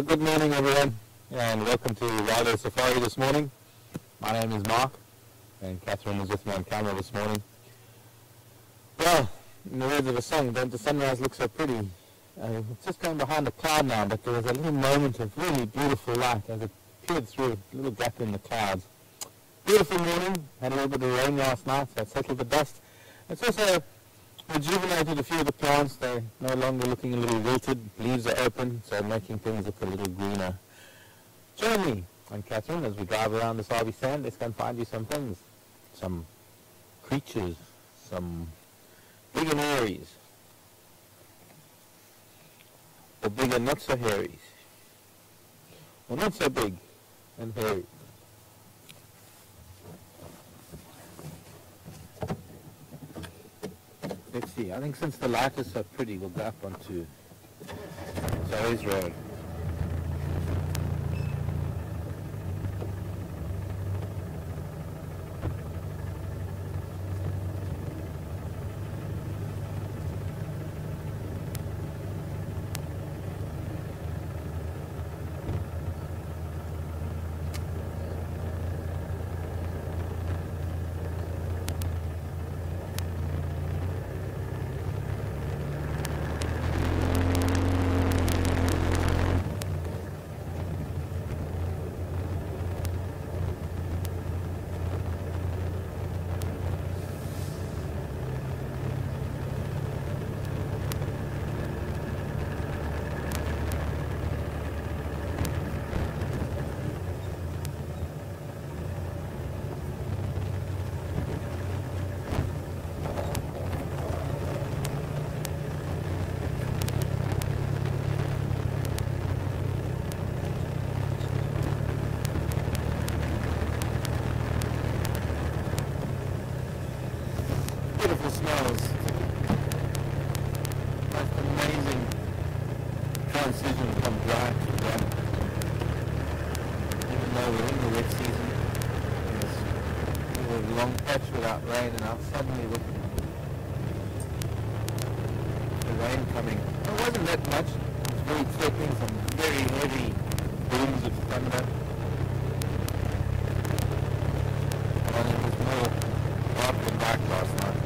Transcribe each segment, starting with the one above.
Good morning, everyone, and welcome to Rilo Safari this morning. My name is Mark, and Catherine is with me on camera this morning. Well, in the words of a song, don't the sunrise look so pretty? It's just going behind a cloud now, but there was a little moment of really beautiful light as it peered through a little gap in the clouds. Beautiful morning, had a little bit of rain last night, so it settled the dust. It's also rejuvenated a few of the plants. They're no longer looking a little wilted. Leaves are open, so making things look a little greener. Join me and Catherine as we drive around this RV Sand. Let's go and find you some things. Some creatures, some big and hairies, or big and not so hairies, or not so big and hairy. Let's see, I think since the light is so pretty, we'll go up onto Zoe's Road. Beautiful smells. Most amazing transition from dry to wet. Even though we're in the wet season, there's a long patch without rain, and now suddenly with the rain coming. It wasn't that much. It was very threatening, some very heavy booms of thunder. And it was more dark than dark last night.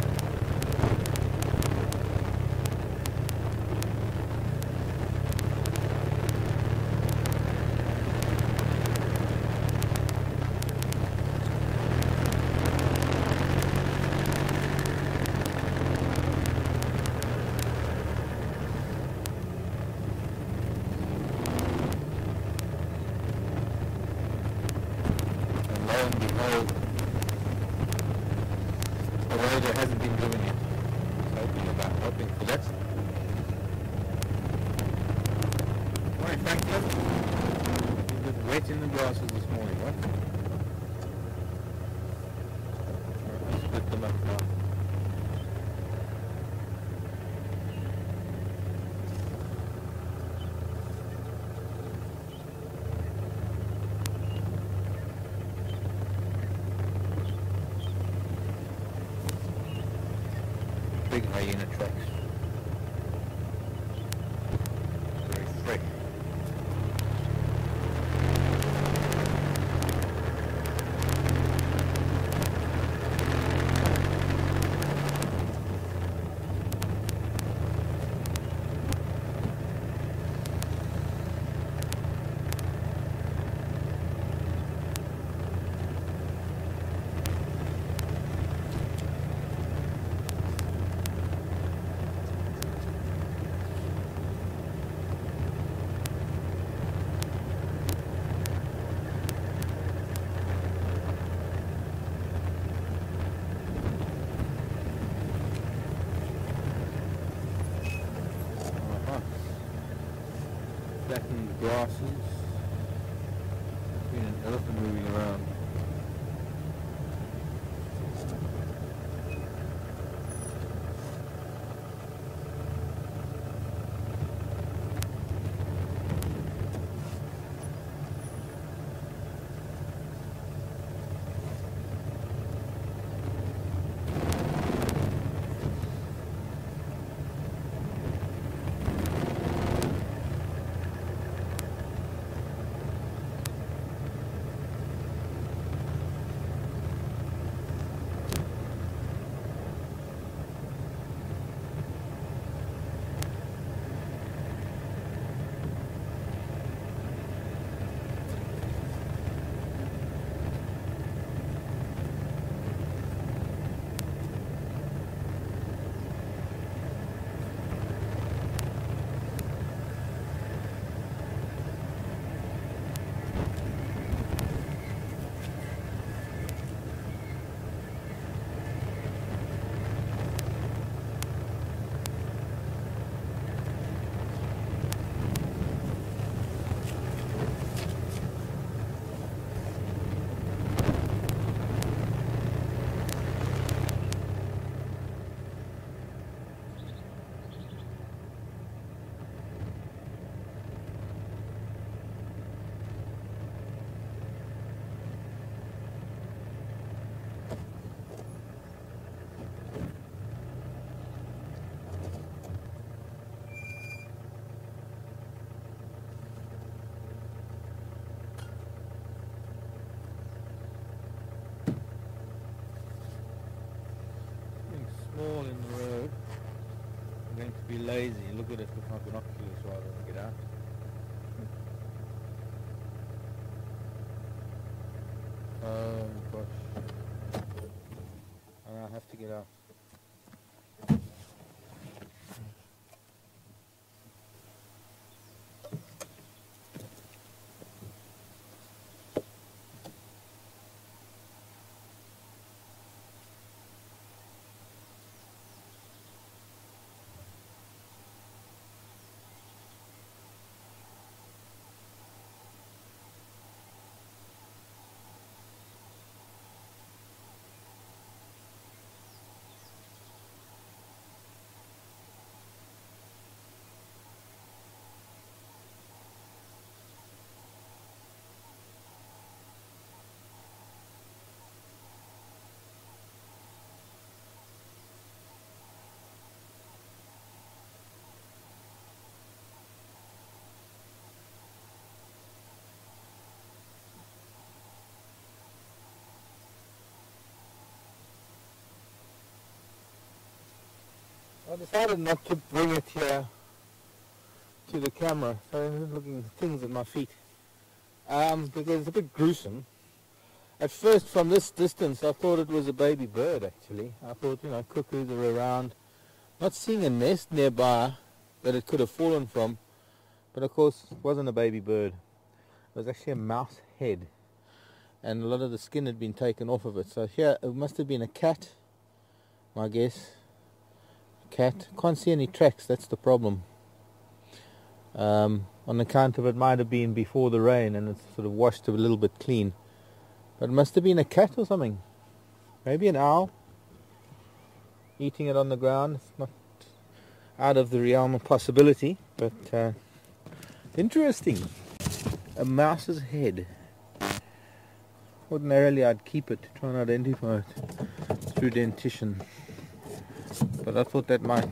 Lo and behold, the weather hasn't been driven yet. Hoping for that. Morning, Franklin. A bit wet in the grasses this morning, what? Let's split them up now. Big hyena tracks. Very fresh. Flattened grasses. Been an elephant moving around. lazy. Look at it with my binoculars rather than get out. Oh gosh. I have to get out. I decided not to bring it here to the camera, so I'm looking at things at my feet, because it's a bit gruesome. At first, from this distance, I thought it was a baby bird, actually. I thought, you know, cuckoos are around. Not seeing a nest nearby that it could have fallen from, but of course, it wasn't a baby bird. It was actually a mouse head, and a lot of the skin had been taken off of it. So here, it must have been a cat, my guess. Cat. Can't see any tracks, that's the problem. On account of it might have been before the rain and it's sort of washed a little bit clean. But it must have been a cat or something. Maybe an owl eating it on the ground. It's not out of the realm of possibility, but interesting. A mouse's head. Ordinarily I'd keep it to try and identify it through dentition. But I thought that might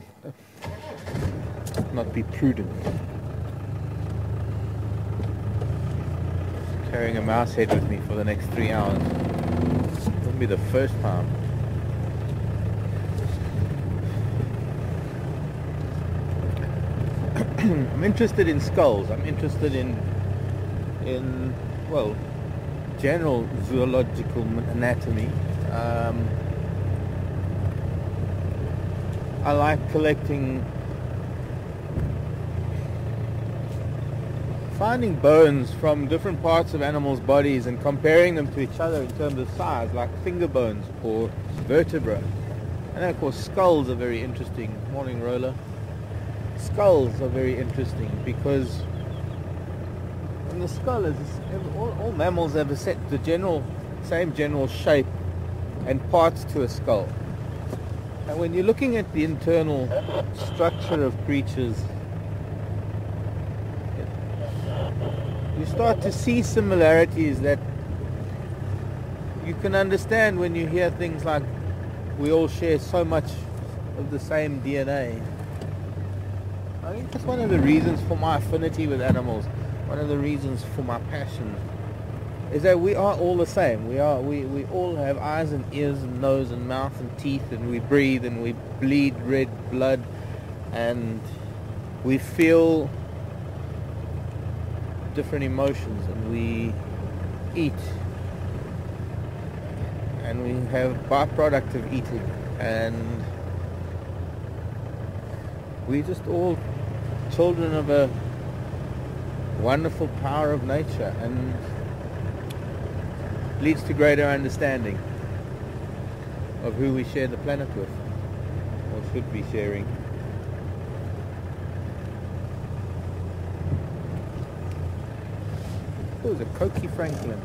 not be prudent. Carrying a mouse head with me for the next 3 hours. Wouldn't be the first time. I'm interested in skulls. I'm interested in well, general zoological anatomy. I like collecting, finding bones from different parts of animals' bodies and comparing them to each other in terms of size, like finger bones or vertebrae. And then of course skulls are very interesting. Morning, Roller. Skulls are very interesting because in the skull is all mammals have a set the same general shape and parts to a skull. And when you're looking at the internal structure of creatures, you start to see similarities that you can understand when you hear things like we all share so much of the same DNA. I think that's one of the reasons for my affinity with animals, one of the reasons for my passion, is that we are all the same. We all have eyes and ears and nose and mouth and teeth, and we breathe and we bleed red blood, and we feel different emotions, and we eat, and we have byproduct of eating, and we just all children of a wonderful power of nature, and leads to greater understanding of who we share the planet with, or should be sharing. Oh, there's a Cokie Franklin.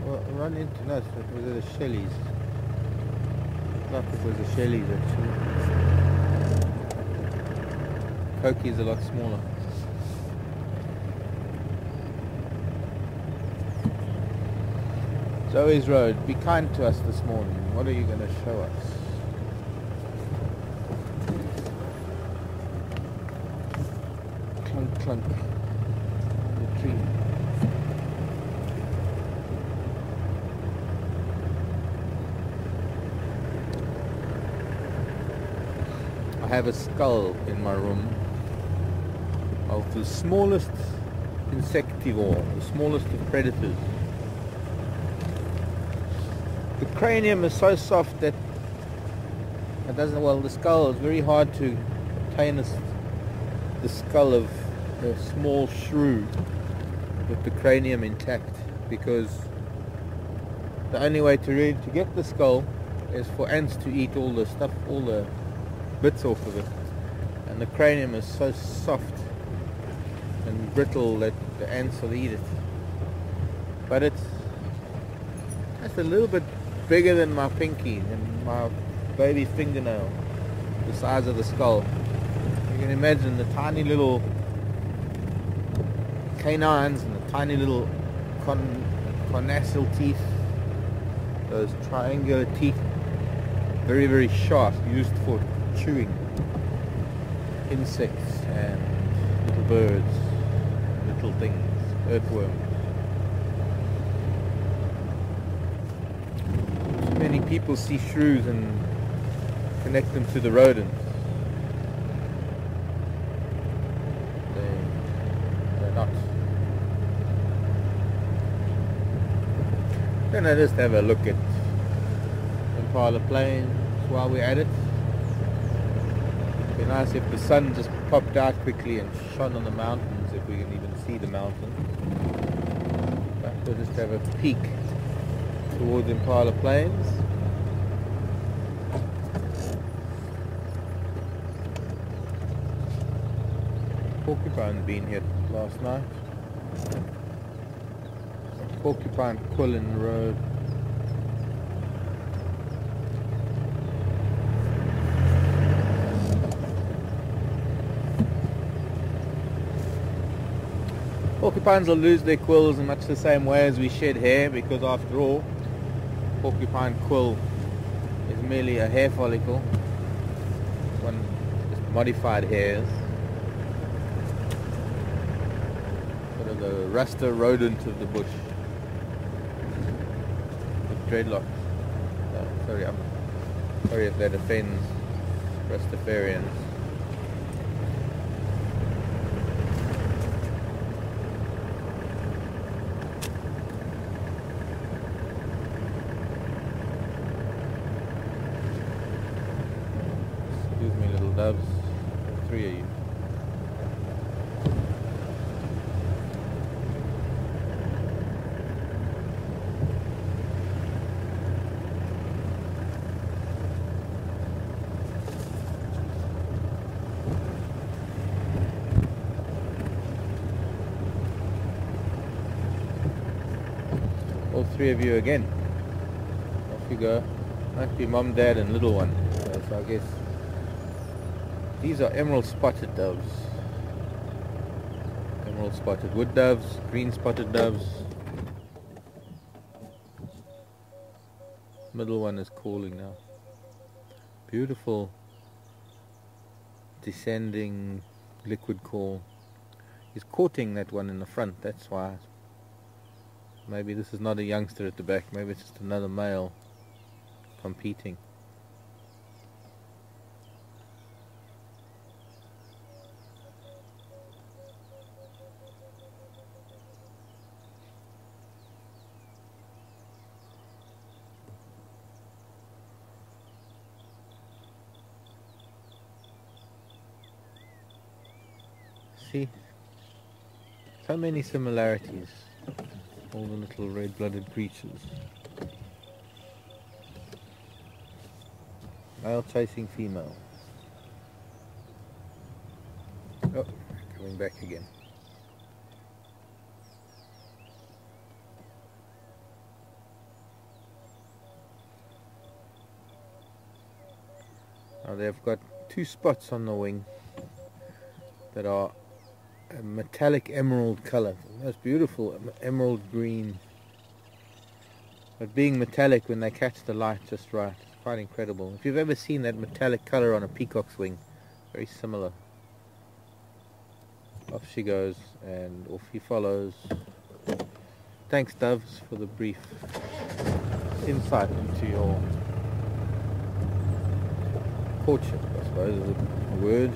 Well, run into, no, it was the Shelleys. Not it was the Shelleys actually. Cokie is a lot smaller. Zoe's Road, be kind to us this morning. What are you going to show us? Clunk, clunk. The tree. have a skull in my room of the smallest insectivore, the smallest of predators. The cranium is so soft that it doesn't, well, the skull is very hard to obtain the skull of a small shrew with the cranium intact, because the only way to get the skull is for ants to eat all the stuff, all the bits off of it, and the cranium is so soft and brittle that the ants will eat it. But it's just a little bit bigger than my pinky, than my baby fingernail, the size of the skull. You can imagine the tiny little canines and the tiny little carnassial teeth, those triangular teeth, very, very sharp, used for chewing insects and little birds, little things, earthworms. Too many people see shrews and connect them to the rodents. They're not. Then I just have a look at Impala Plains while we're at it. It'd be nice if the sun just popped out quickly and shone on the mountains, if we can even see the mountains. But we'll just have a peek towards Impala Plains. Porcupine been here last night. Porcupine quill in the road. Porcupines will lose their quills in much the same way as we shed hair, because after all, porcupine quill is merely a hair follicle, one just modified hairs. Sort of the rasta rodent of the bush with dreadlocks. I'm sorry if that offends Rastafarians. Doves, 3 of you. All 3 of you again. Off you go. Might be mom, dad and little one. So I guess these are emerald spotted doves. Emerald spotted wood doves, green spotted doves. Middle one is calling now. Beautiful descending liquid call. He's courting that one in the front, that's why. Maybe this is not a youngster at the back, maybe it's just another male competing. See, so many similarities, all the little red-blooded creatures. Male chasing female. Oh, coming back again. Now they've got 2 spots on the wing that are a metallic emerald color, most beautiful emerald green, but being metallic when they catch the light just right, it's quite incredible. If you've ever seen that metallic color on a peacock's wing, very similar. Off she goes and off he follows. Thanks doves for the brief insight into your courtship, I suppose, is a word.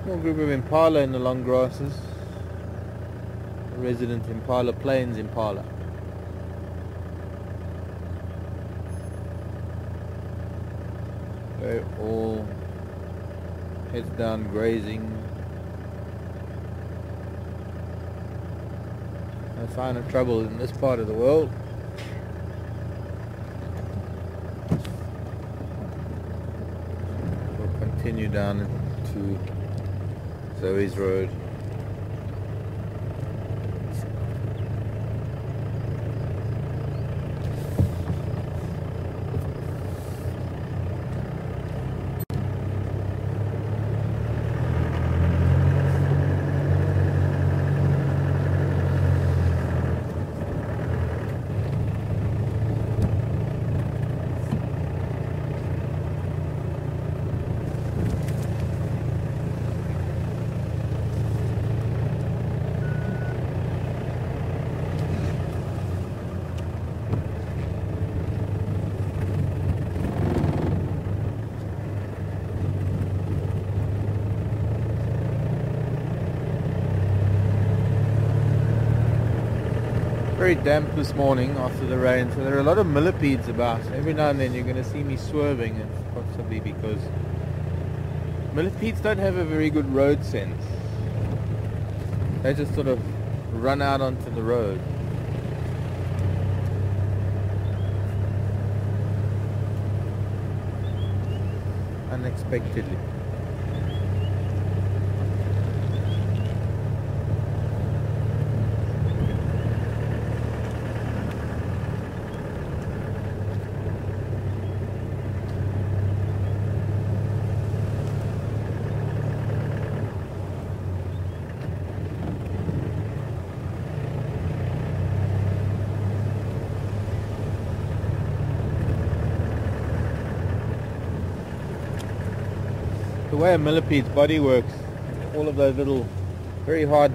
Small group of impala in the long grasses. A resident impala, plains impala. They're all heads down grazing. No sign of trouble in this part of the world. We'll continue down to Zoe's Road. Very damp this morning after the rain, so there are a lot of millipedes about. Every now and then you're going to see me swerving, and possibly because millipedes don't have a very good road sense. They just sort of run out onto the road. Unexpectedly. The way a millipede's body works, all of those little very hard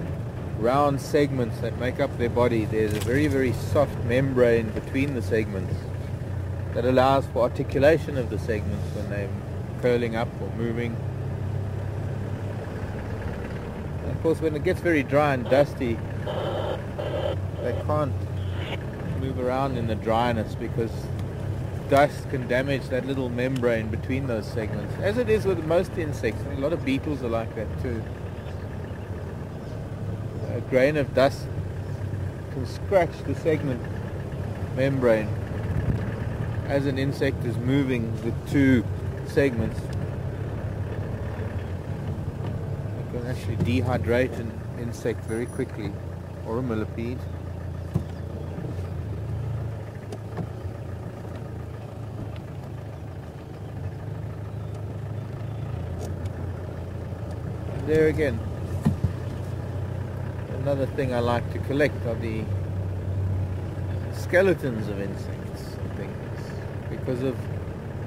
round segments that make up their body, there's a very, very soft membrane between the segments that allows for articulation of the segments when they're curling up or moving. And of course when it gets very dry and dusty, they can't move around in the dryness because dust can damage that little membrane between those segments, as it is with most insects. A lot of beetles are like that too. A grain of dust can scratch the segment membrane as an insect is moving the two segments. It can actually dehydrate an insect very quickly, or a millipede. There again, another thing I like to collect are the skeletons of insects and things, because of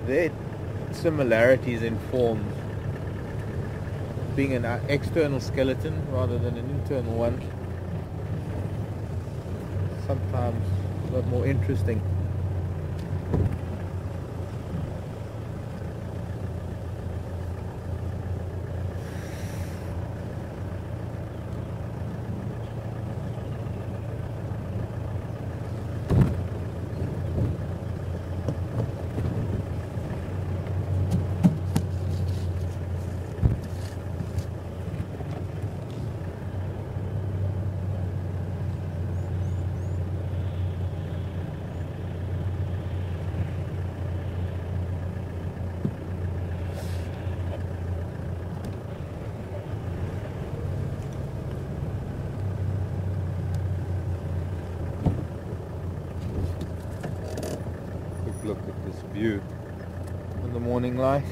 their similarities in forms, being an external skeleton rather than an internal one. Sometimes a lot more interesting. view in the morning light.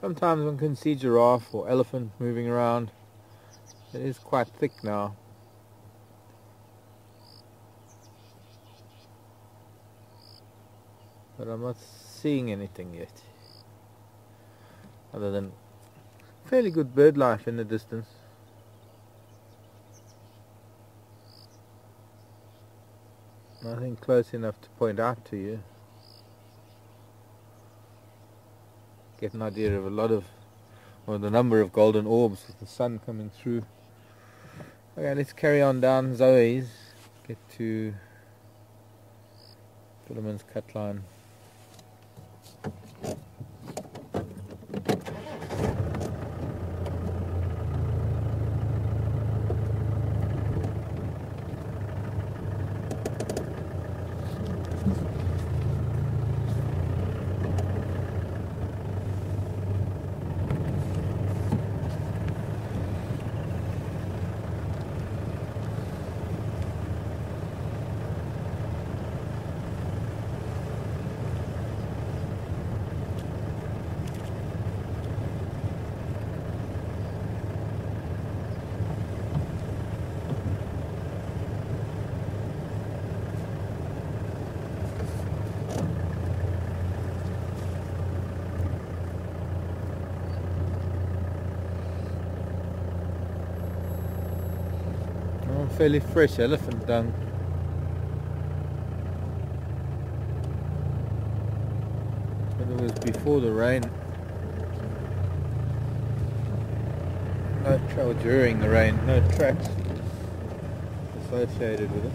Sometimes one can see giraffe or elephant moving around. It is quite thick now. But I'm not seeing anything yet. Other than fairly good bird life in the distance. Nothing close enough to point out to you. Get an idea of the number of golden orbs with the sun coming through. Okay, let's carry on down Zoe's, get to Philemon's cut line. Fairly fresh elephant dung. But it was before the rain. No during the rain, no tracks associated with it.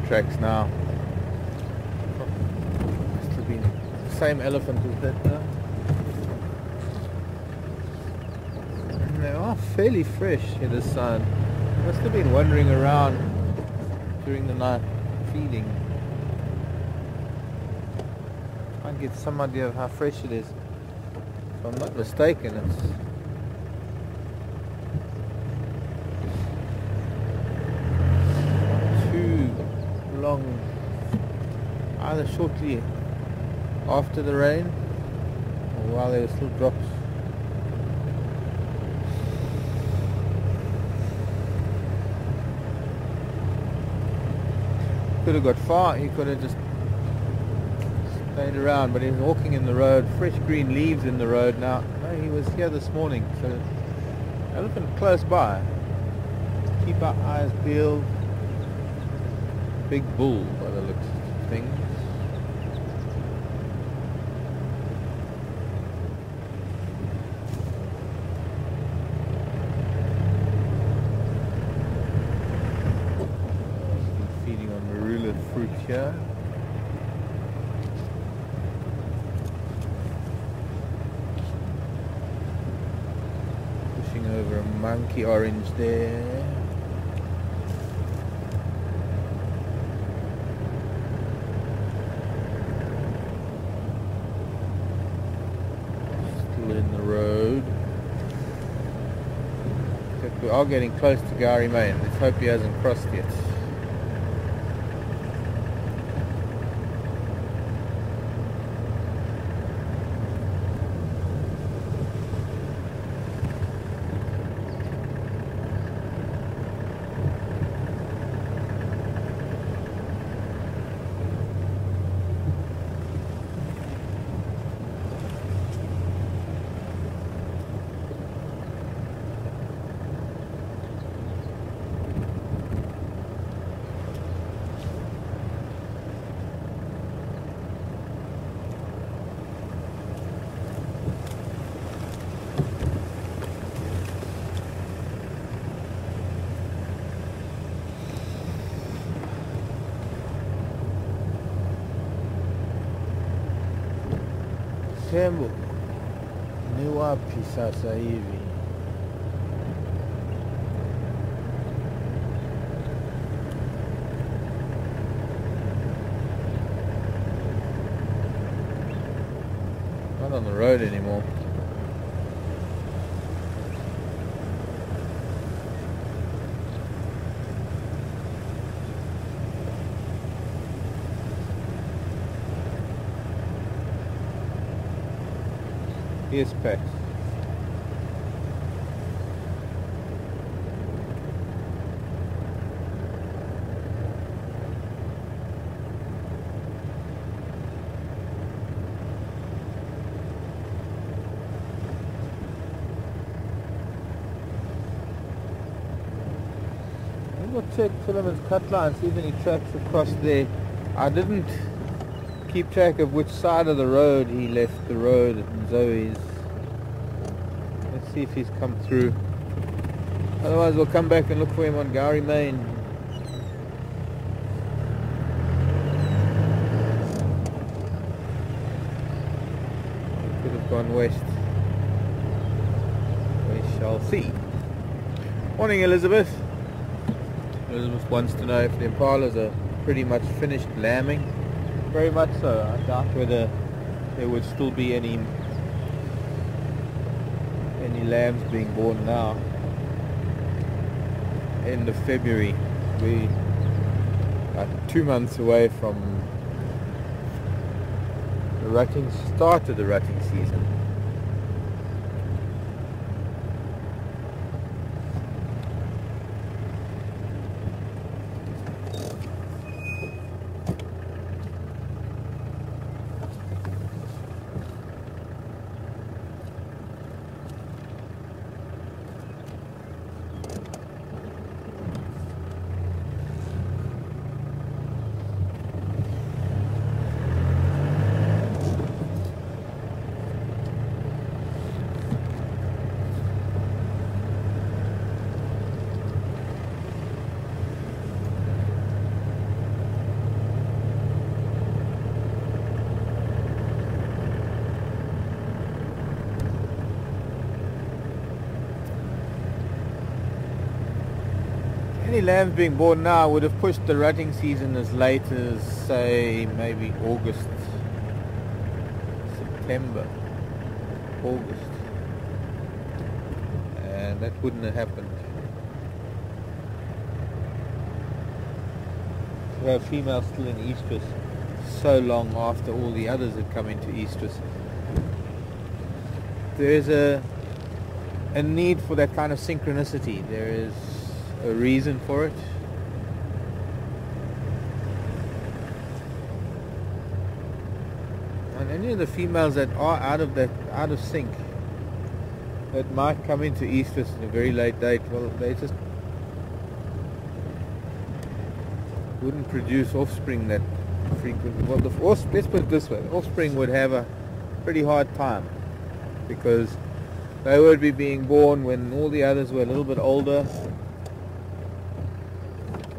Tracks now. Must have been the same elephant as that now. And they are fairly fresh in the sun. Must have been wandering around during the night feeding. I can get some idea of how fresh it is. If I'm not mistaken, it's long, either shortly after the rain or while there were still drops. Could have got far, he could have just stayed around, but he was walking in the road, fresh green leaves in the road now. No, he was here this morning, so elephant close by. Keep our eyes peeled. Big bull by the looks. things. Feeding on marula fruit here. Pushing over a monkey orange there. In the road. We are getting close to Gowrie Main. Let's hope he hasn't crossed yet. Tembo ni wapi sasa hivi? Not on the road anymore. Here's Pex. We'll check Philemon's cut line, see if any tracks across there. I didn't keep track of which side of the road he left the road at Zoe's. Let's see if he's come through. Otherwise we'll come back and look for him on Gowrie Main. Could have gone west. We shall see. Morning, Elizabeth. Elizabeth wants to know if the impalas are pretty much finished lambing. Very much so. I doubt whether there would still be any lambs being born now. End of February. We are 2 months away from the start of the rutting season. Any lambs being born now would have pushed the rutting season as late as, say, maybe August, September, August, and that wouldn't have happened. We have females still in estrus so long after all the others had come into estrus. There is a need for that kind of synchronicity. There is a reason for it. And any of the females that are out of sync, that might come into estrus at a very late date, well, they just wouldn't produce offspring that frequently. Well, let's put it this way: the offspring would have a pretty hard time because they would be being born when all the others were a little bit older,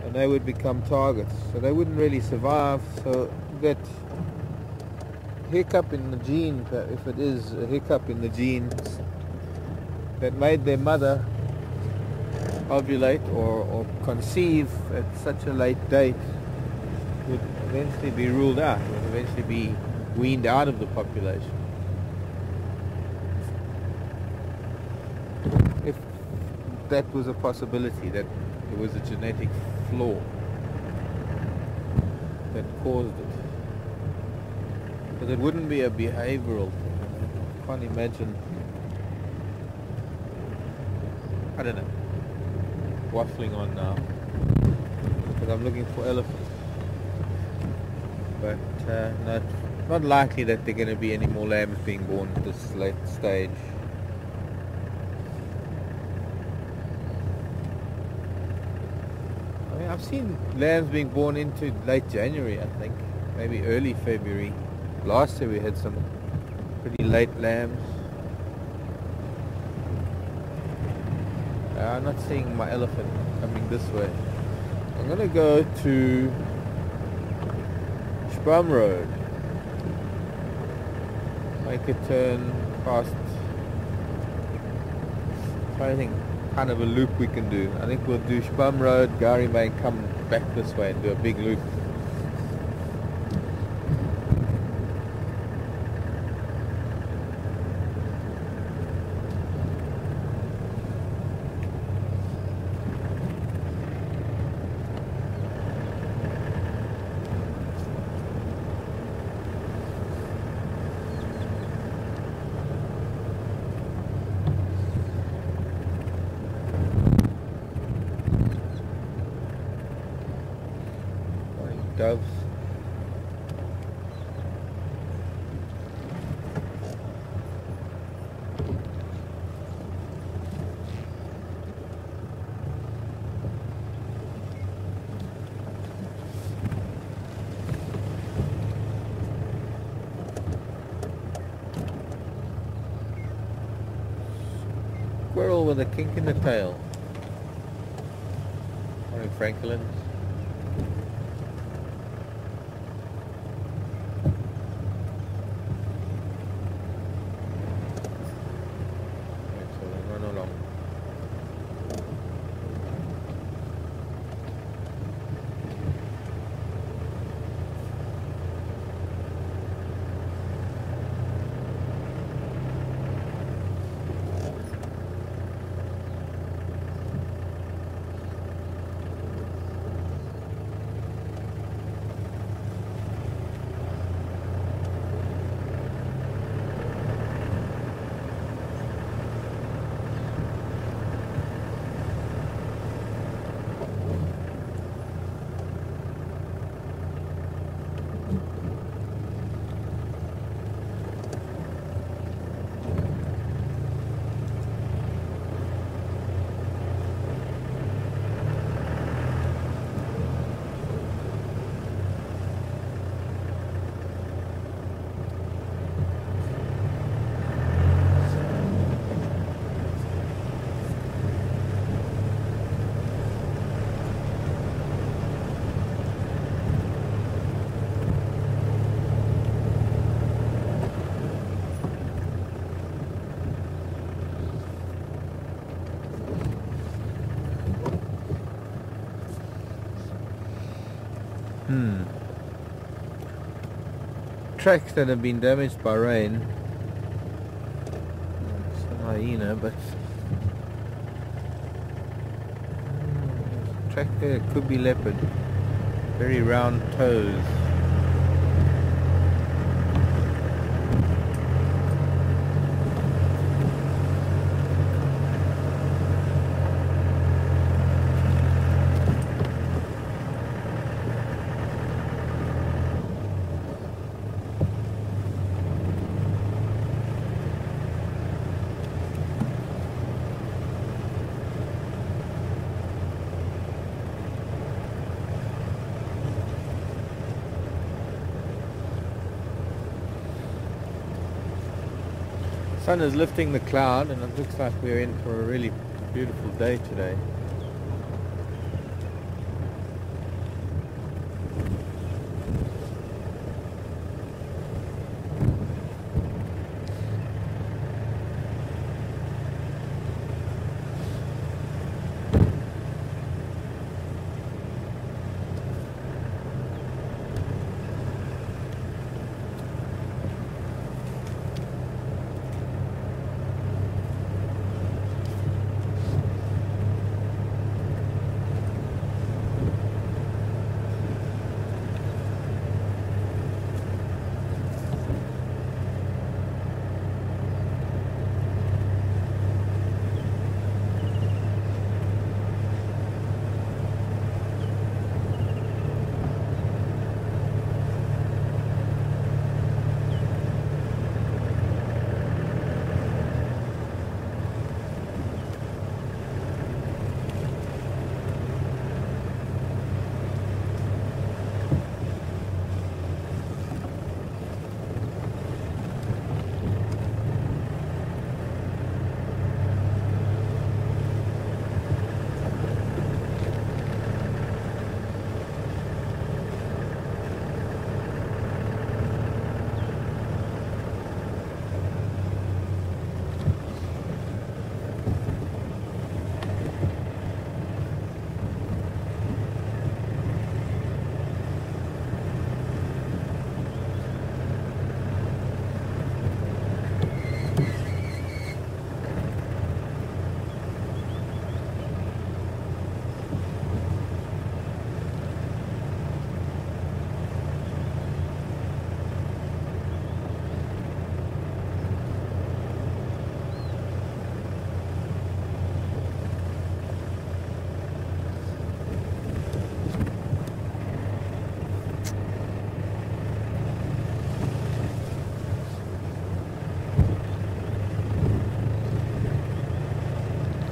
and they would become targets. So they wouldn't really survive. So that hiccup in the gene, if it is a hiccup in the genes that made their mother ovulate or conceive at such a late date, would eventually be ruled out, would eventually be weaned out of the population. If that was a possibility, that there was a genetic flaw that caused it. Because it wouldn't be a behavioral thing. I can't imagine, I don't know, waffling on now, because I'm looking for elephants. But not likely that there are going to be any more lambs being born at this late stage. I mean, I've seen lambs being born into late January, I think, maybe early February. Last year we had some pretty late lambs. I'm not seeing my elephant coming this way. I'm going to go to Sprum Road. Make a turn past, I think, kind of a loop we can do. I think we'll do Sprum Road, Gari May, come back this way and do a big loop. Doves. Squirrel with a kink in the tail. Morning, Franklin. Tracks that have been damaged by rain. It's a hyena, but track there could be leopard. Very round toes. Sun is lifting the cloud and it looks like we're in for a really beautiful day today.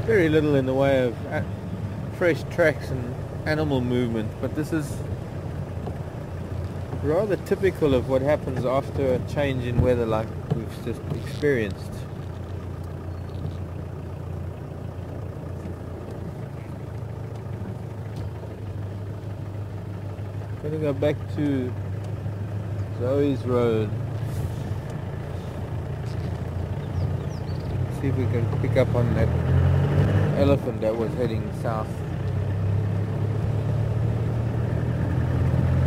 Very little in the way of fresh tracks and animal movement, but this is rather typical of what happens after a change in weather like we've just experienced. Going to go back to Zoe's Road. See if we can pick up on that elephant that was heading south.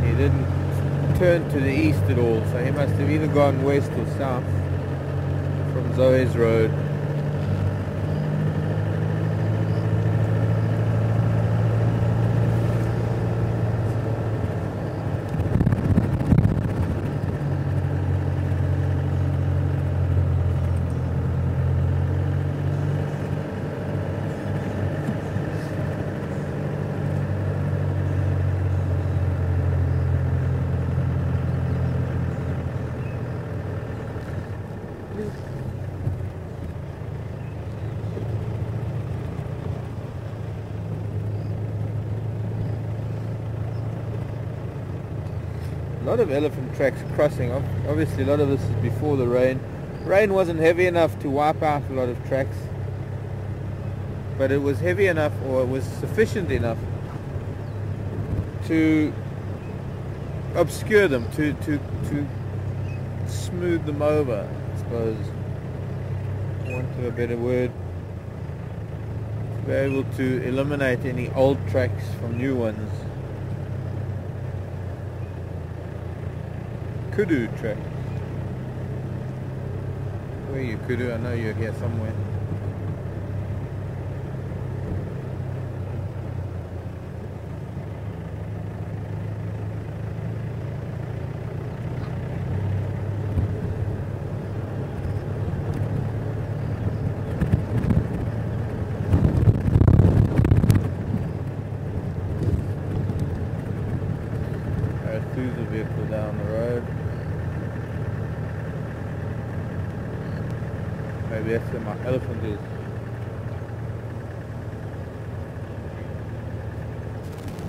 He didn't turn to the east at all, so he must have either gone west or south from Zoe's Road. A lot of elephant tracks crossing. Obviously a lot of this is before the rain. Rain wasn't heavy enough to wipe out a lot of tracks, but it was heavy enough, or it was sufficient enough to obscure them, to smooth them over, I suppose, for want of a better word. To be able to eliminate any old tracks from new ones. Kudu track. Where are you, Kudu? I know you're here somewhere. There's a vehicle down the road. Maybe that's where my elephant is.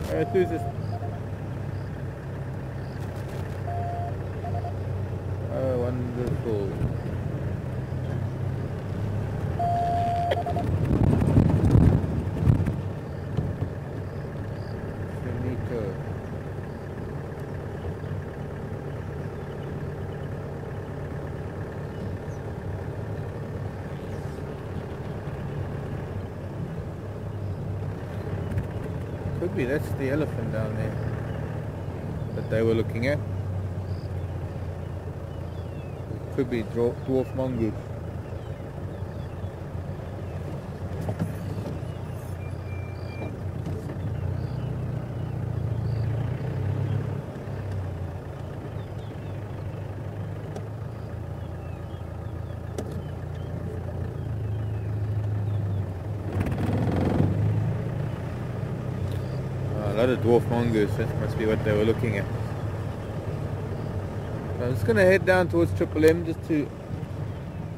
Alright, who's this? Oh, wonderful. Could be that's the elephant down there that they were looking at. Could be dwarf mongoose. A lot of dwarf mongoose, that must be what they were looking at. So I'm just going to head down towards Triple M just to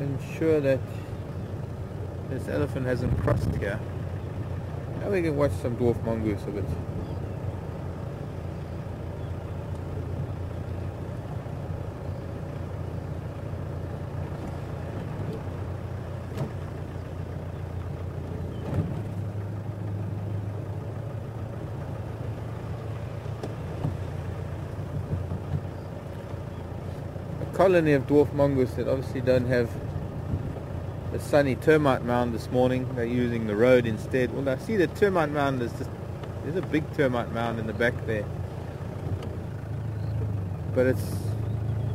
ensure that this elephant hasn't crossed here. Now we can watch some dwarf mongoose a bit. Colony of dwarf mongoose that obviously don't have the sunny termite mound this morning. They're using the road instead. Well, I see the termite mound is just, there's a big termite mound in the back there, but it's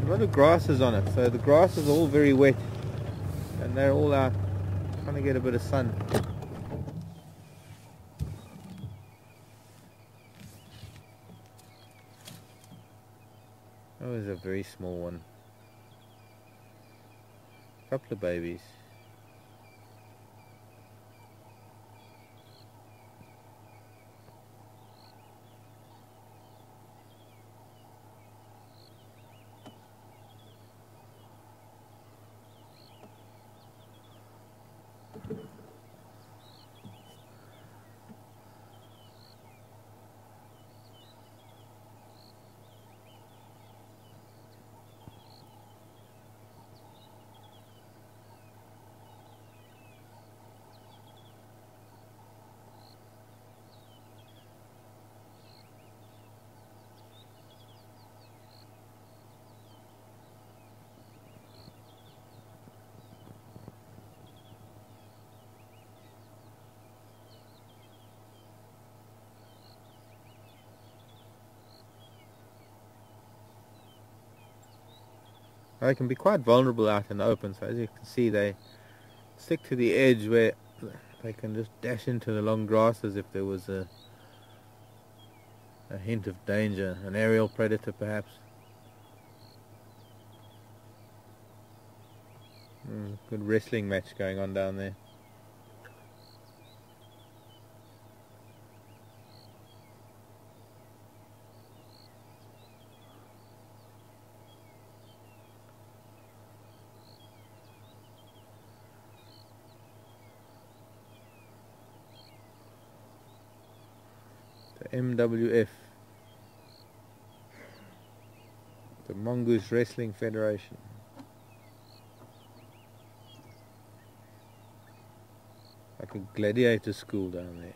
a lot of grasses on it, so the grass is all very wet and they're all out trying to get a bit of sun. Oh, there's a very small one. Couple of babies. They can be quite vulnerable out in the open, so as you can see they stick to the edge where they can just dash into the long grasses if there was a hint of danger, an aerial predator perhaps. Good wrestling match going on down there. MWF, the Mongoose Wrestling Federation. Like a gladiator school down there.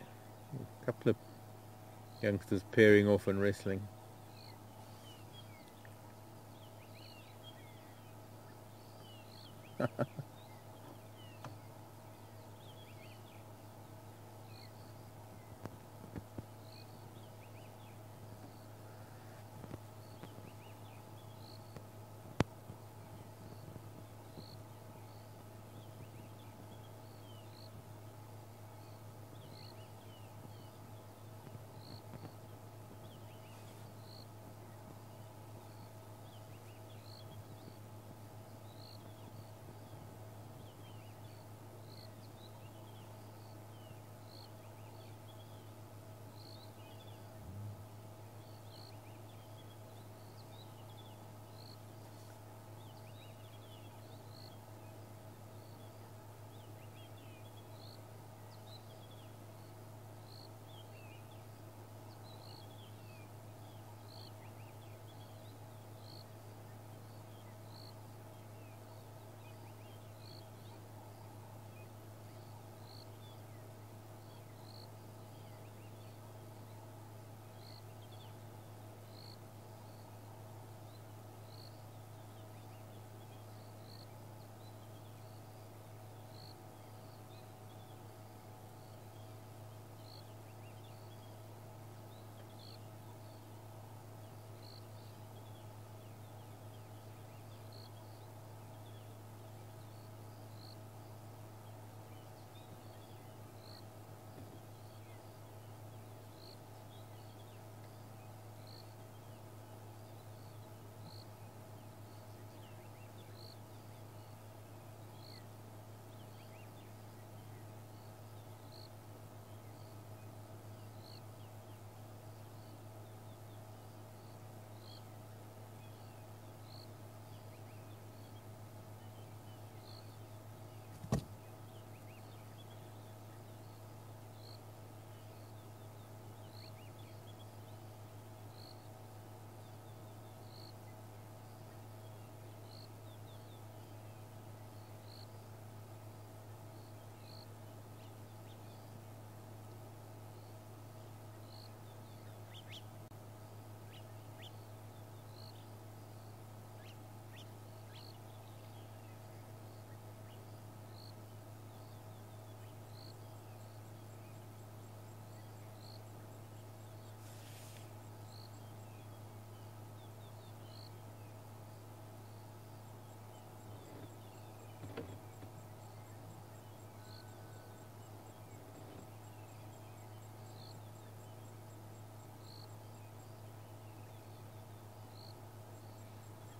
A couple of youngsters pairing off and wrestling.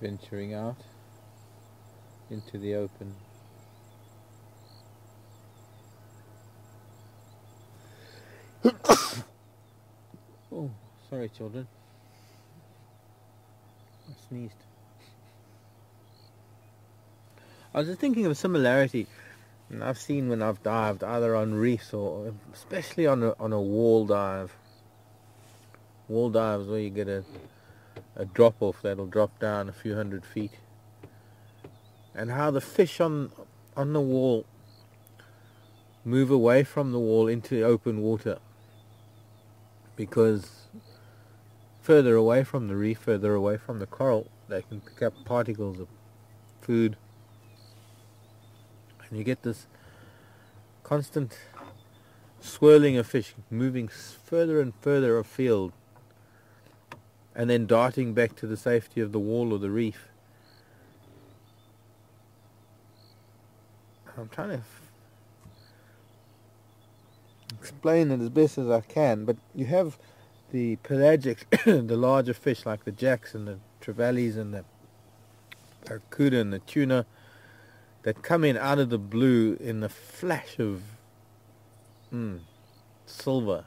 venturing out into the open. Oh, sorry children, I sneezed. I was just thinking of a similarity I've seen when I've dived either on reefs or especially on a wall dive. Wall dives where you get a drop off that'll drop down a few hundred feet, and how the fish on the wall move away from the wall into open water, because further away from the reef, further away from the coral, they can pick up particles of food, and you get this constant swirling of fish moving further and further afield and then darting back to the safety of the wall or the reef. I'm trying to explain it as best as I can, but you have the pelagic, the larger fish like the jacks and the trevallies and the barracuda and the tuna that come in out of the blue in the flash of silver,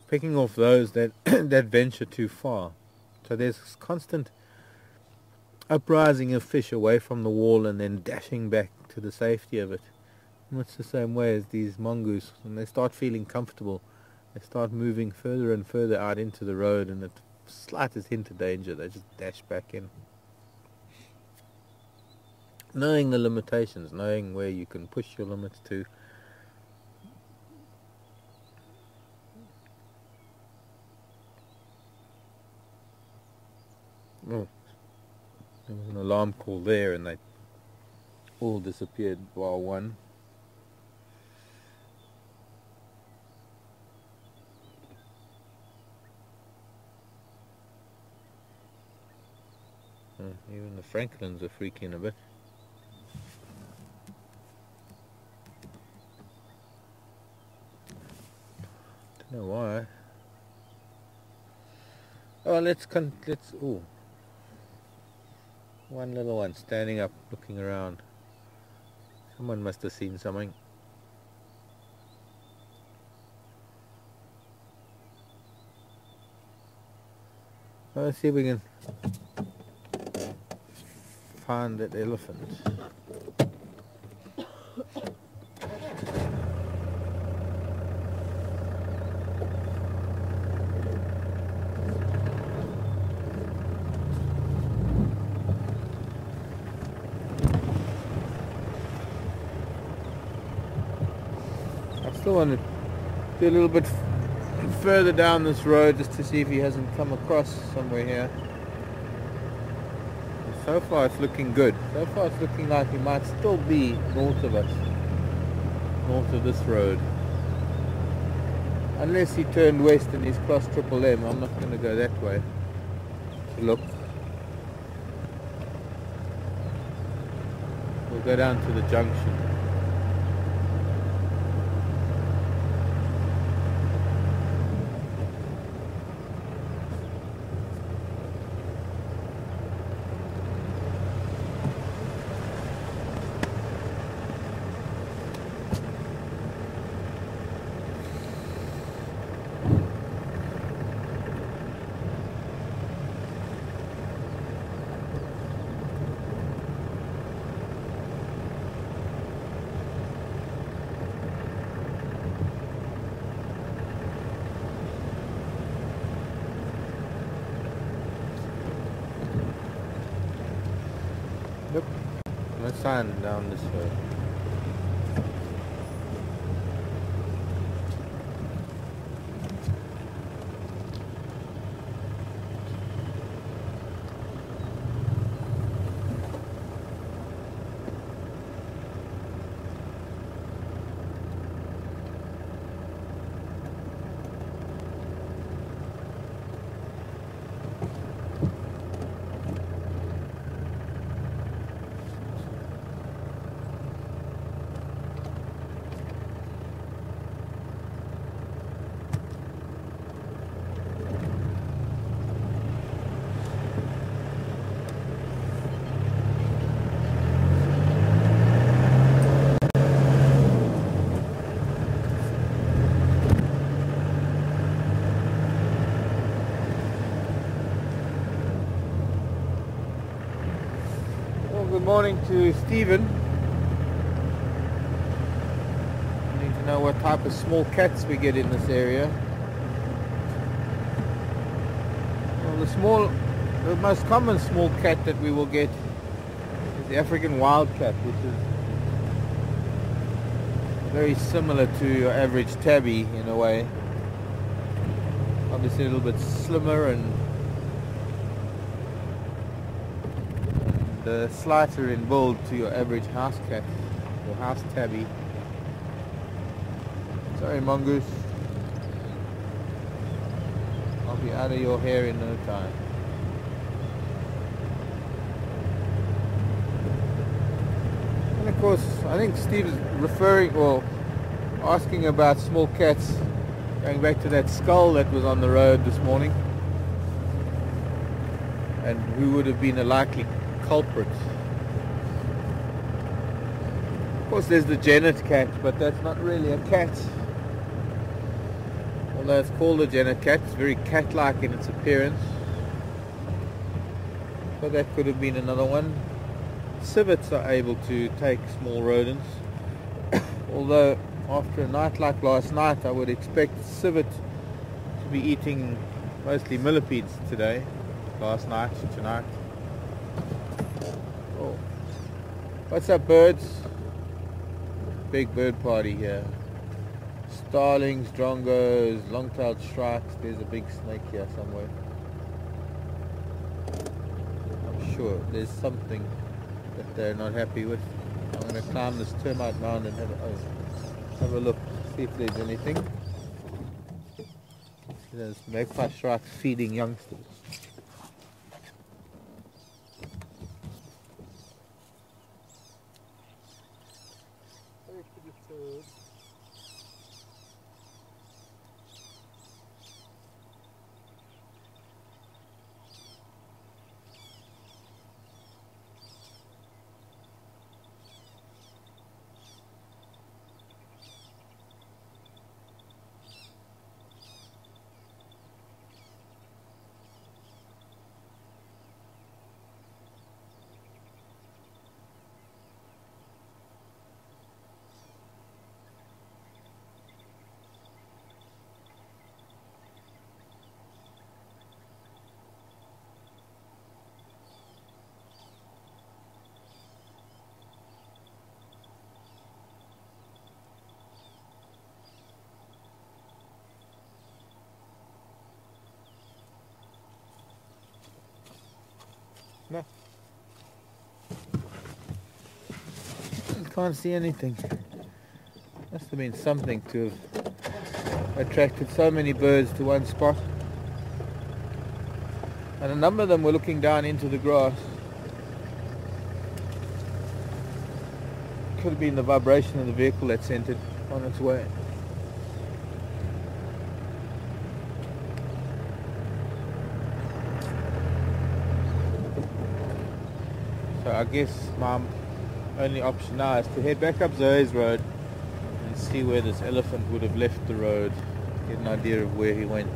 picking off those that that venture too far. So there's this constant uprising of fish away from the wall and then dashing back to the safety of it. Much the same way as these mongoose, when they start feeling comfortable, they start moving further and further out into the road, and at the slightest hint of danger they just dash back in. Knowing the limitations, knowing where you can push your limits to. Oh, there was an alarm call there and they all disappeared bar one. Even the francolins are freaking a bit. Don't know why. Oh, let's oh, one little one standing up, looking around. Someone must have seen something. Let's see if we can find that elephant. I still want to do a little bit further down this road just to see if he hasn't come across somewhere here. So far it's looking good. So far it's looking like he might still be north of us, north of this road. Unless he turned west and he's crossed Triple M, I'm not going to go that way to look. We'll go down to the junction. Yep, no sign down this way. good morning to Stephen. I need to know what type of small cats we get in this area. Well, the most common small cat that we will get is the African wildcat, which is very similar to your average tabby in a way. Obviously a little bit slimmer and slighter in build to your average house cat or house tabby. Sorry, mongoose. I'll be out of your hair in no time. And of course, I think Steve's referring or asking about small cats, going back to that skull that was on the road this morning, and who would have been a likely culprit. Of course, there's the Genet cat, but that's not really a cat. Although it's called a Genet cat, it's very cat-like in its appearance. But that could have been another one. Civets are able to take small rodents. Although after a night like last night, I would expect civet to be eating mostly millipedes today, tonight. Oh. What's up, birds? Big bird party here. Starlings, drongos, long-tailed shrikes. There's a big snake here somewhere. I'm sure there's something that they're not happy with. I'm going to climb this termite mound and have a look, see if there's anything. There's magpie shrikes feeding youngsters. No. I can't see anything. Must have been something to have attracted so many birds to one spot. And a number of them were looking down into the grass. Could have been the vibration of the vehicle that sent it on its way. So I guess my only option now is to head back up Zoe's Road and see where this elephant would have left the road, get an idea of where he went.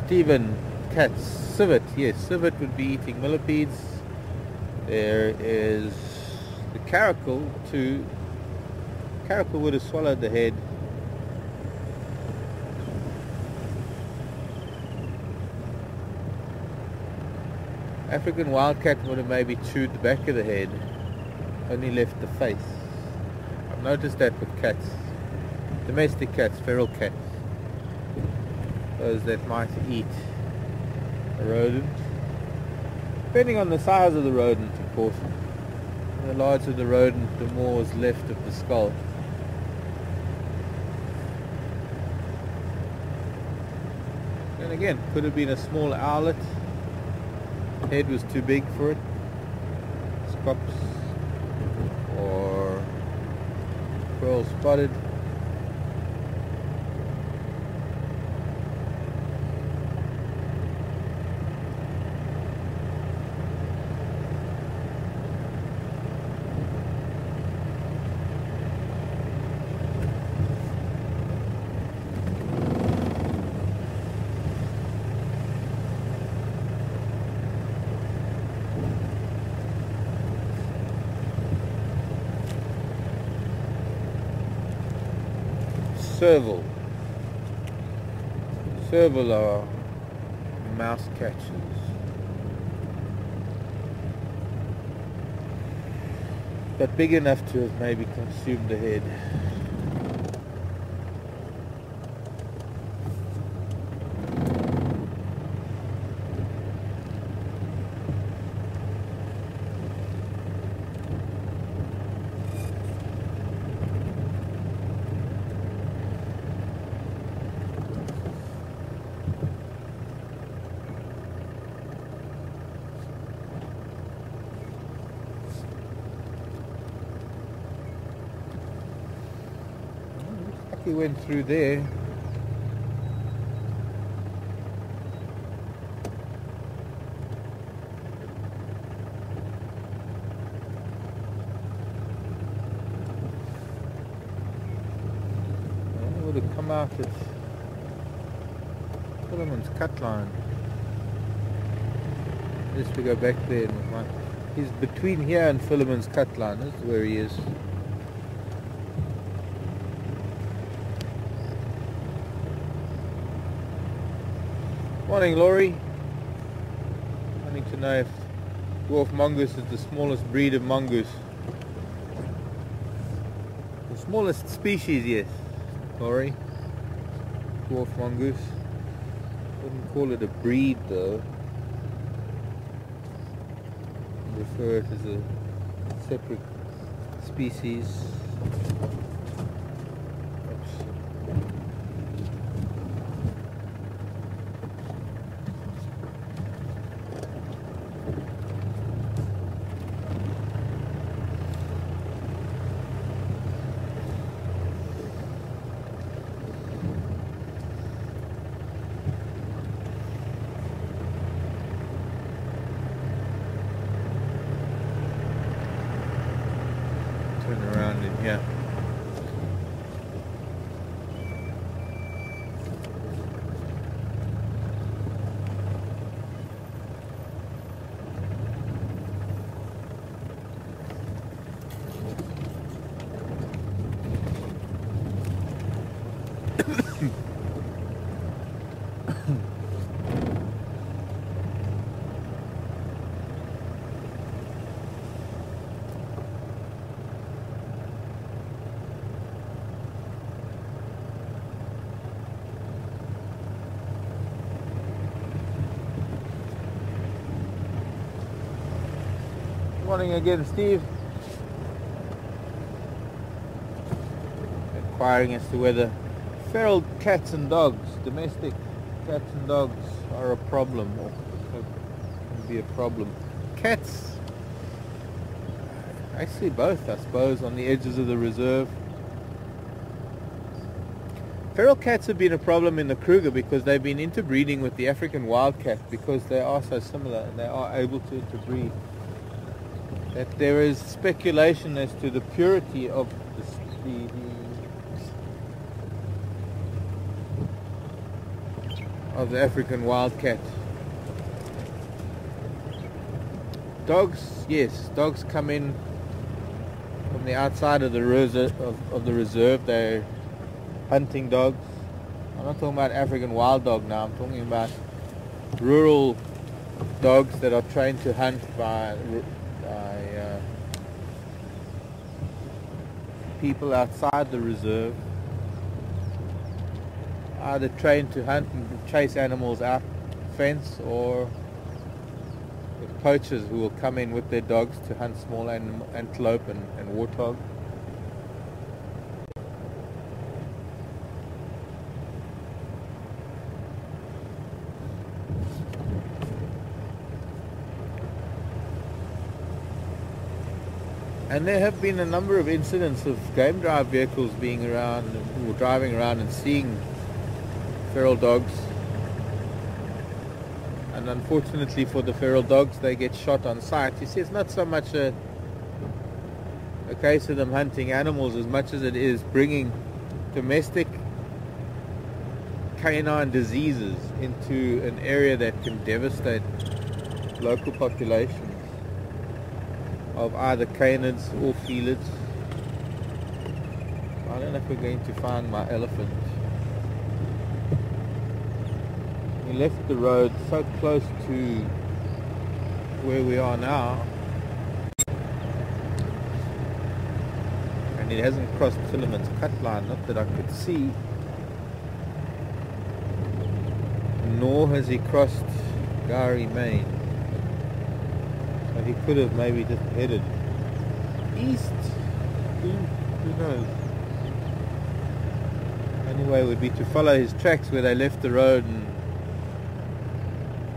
Stephen, cats, civet, yes, civet would be eating millipedes. There is the caracal too. Caracal would have swallowed the head. African wildcat would have maybe chewed the back of the head, only left the face. I've noticed that with cats, domestic cats, feral cats. Those that might eat a rodent, depending on the size of the rodent, of course. The larger the rodent, the more is left of the skull. And again, could have been a small owlet. Head was too big for it. Scops or pearl spotted. serval. Serval are mouse catchers. But big enough to have maybe consumed the head. He went through there. He would have come out at Philemon's cut line. Just to go back there. He's between here and Philemon's cut line. That's where he is. Morning, Laurie. Wanting to know if dwarf mongoose is the smallest breed of mongoose. The smallest species, yes, Laurie. Dwarf mongoose. Wouldn't call it a breed though. Refer it as a separate species. Around in here. Morning again, Steve. Inquiring as to whether feral cats and dogs, domestic cats and dogs, are a problem or can be a problem. Cats, I see both, I suppose, on the edges of the reserve. Feral cats have been a problem in the Kruger because they've been interbreeding with the African wildcat because they are so similar and they are able to interbreed. That there is speculation as to the purity of the African wildcat. Dogs, yes, dogs come in from the outside of the reserve. They're hunting dogs. I'm not talking about African wild dog now. I'm talking about rural dogs that are trained to hunt by people outside the reserve, either trained to hunt and chase animals out fence, or with poachers who will come in with their dogs to hunt small antelope and warthog. And there have been a number of incidents of game drive vehicles being around or driving around and seeing feral dogs. And unfortunately for the feral dogs, they get shot on sight. You see, it's not so much a case of them hunting animals as much as it is bringing domestic canine diseases into an area that can devastate local populations of either canids or felids. I don't know if we're going to find my elephant. We left the road so close to where we are now, and it hasn't crossed Philemon's cut line, not that I could see, nor has he crossed Gari Main. So he could have maybe just headed east. Who knows? Anyway, would be to follow his tracks where they left the road and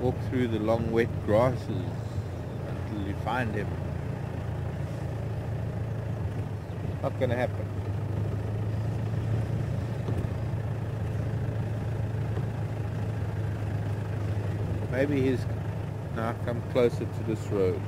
walk through the long wet grasses until you find him. Not gonna happen. Maybe he's now come closer to this road.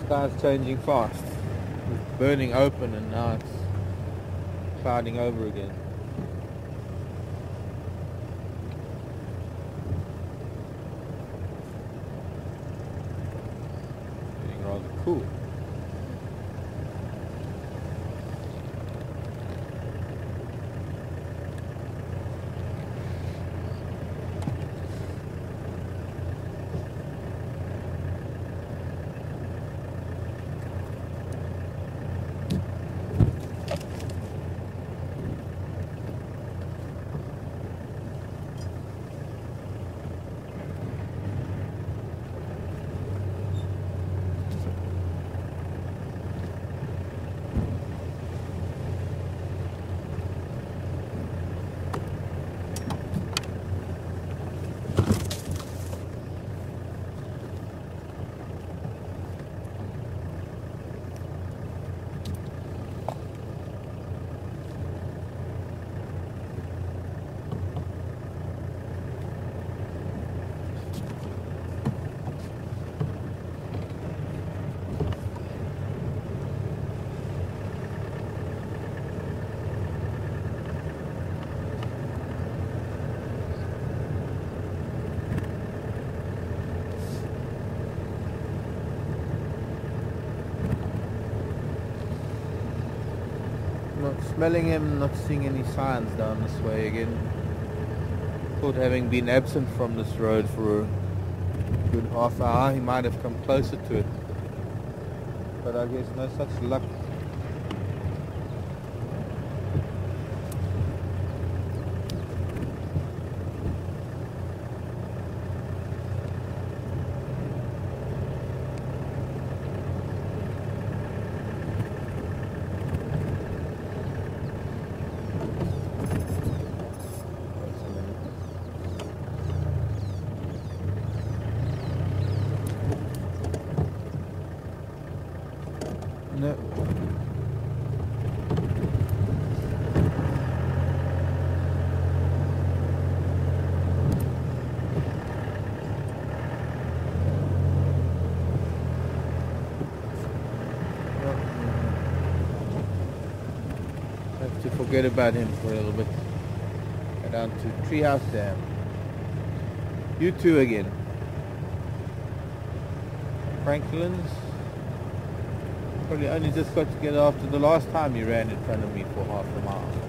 Sky's changing fast. It's burning open and now it's clouding over again. Getting rather cool. Not smelling him, not seeing any signs down this way again. Thought having been absent from this road for a good half hour, he might have come closer to it. But I guess no such luck. No. forget about him for a little bit. Go down to Treehouse Dam. You two again. Franklin's. Probably only just got together after the last time you ran in front of me for half a mile.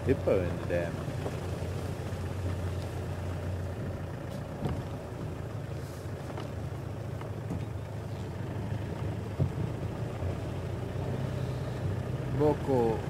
Hippo in the dam. Boko.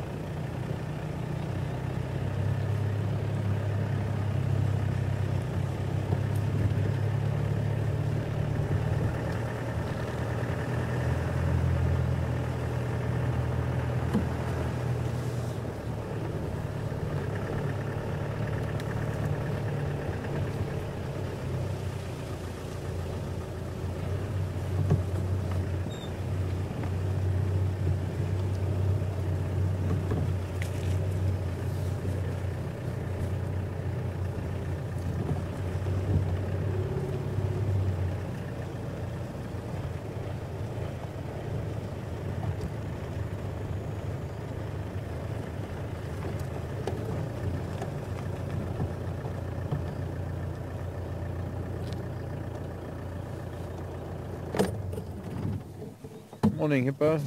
Morning, Hippo.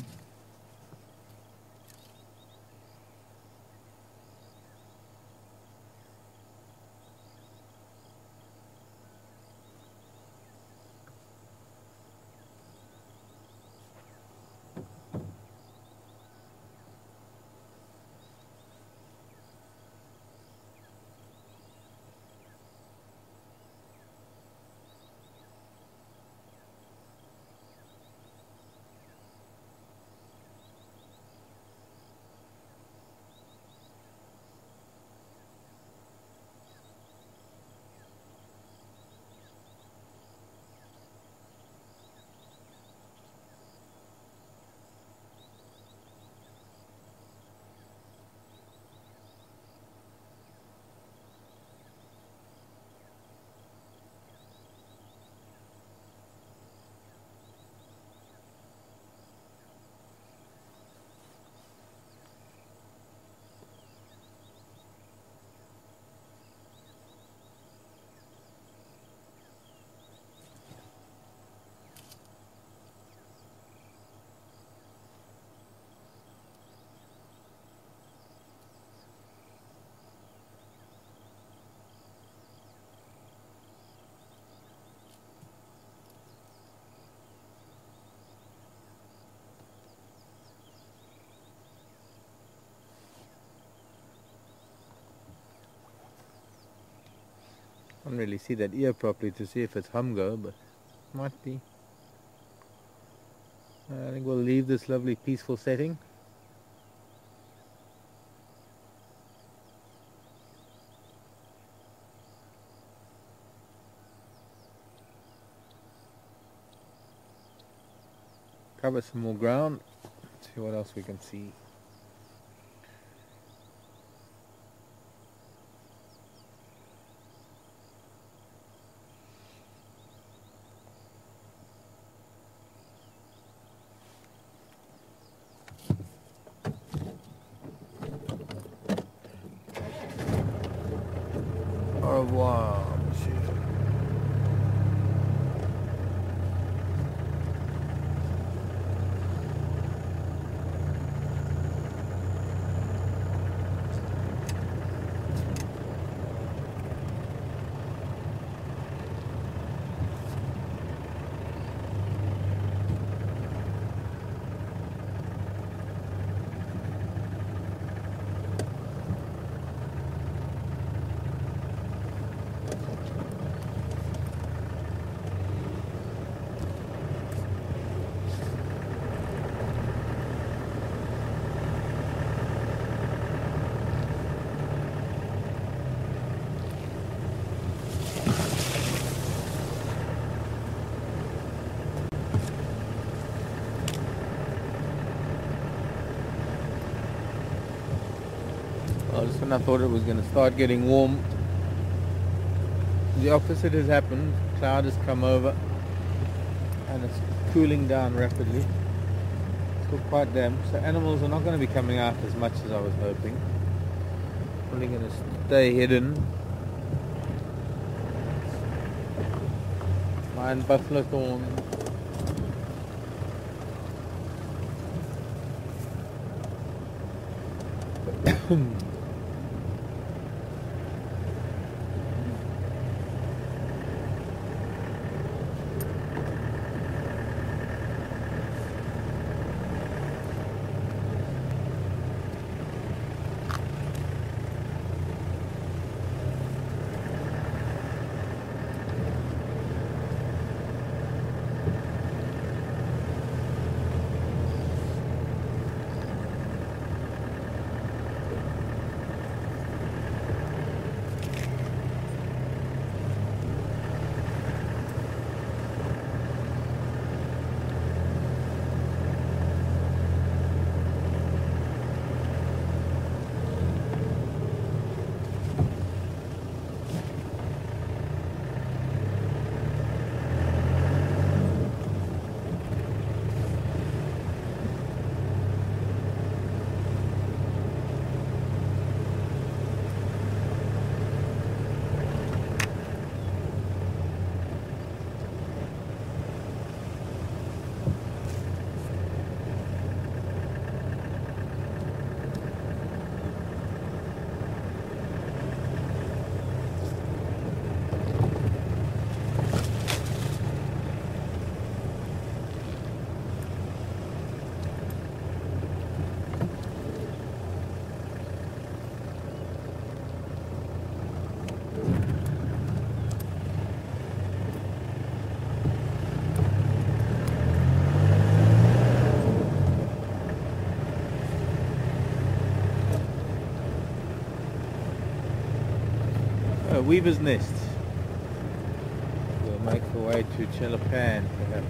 Can't really see that ear properly to see if it's humgo, but might be. I think we'll leave this lovely peaceful setting. Cover some more ground, see what else we can see. Au revoir, monsieur. Just when I thought it was going to start getting warm, the opposite has happened. Cloud has come over and it's cooling down rapidly. Still quite damp, so animals are not going to be coming out as much as I was hoping. Probably going to stay hidden. Find buffalo thorn. Weaver's Nest. We'll make our way to Chelapan perhaps.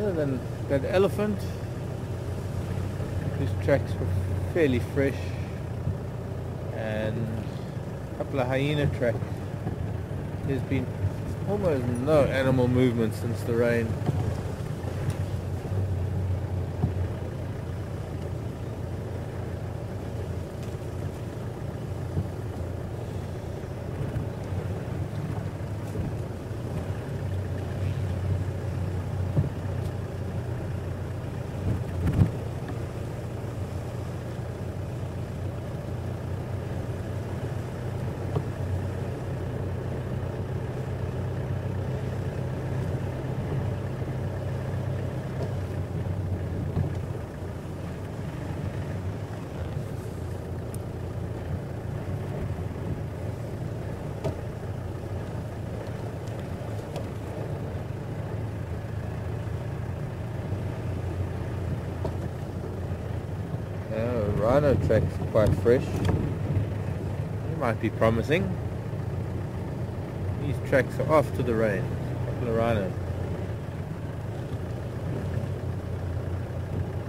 Other than that elephant, whose tracks were fairly fresh, and a couple of hyena tracks, there's been almost no animal movement since the rain. Rhino tracks are quite fresh. They might be promising. These tracks are after the rain. A couple of rhino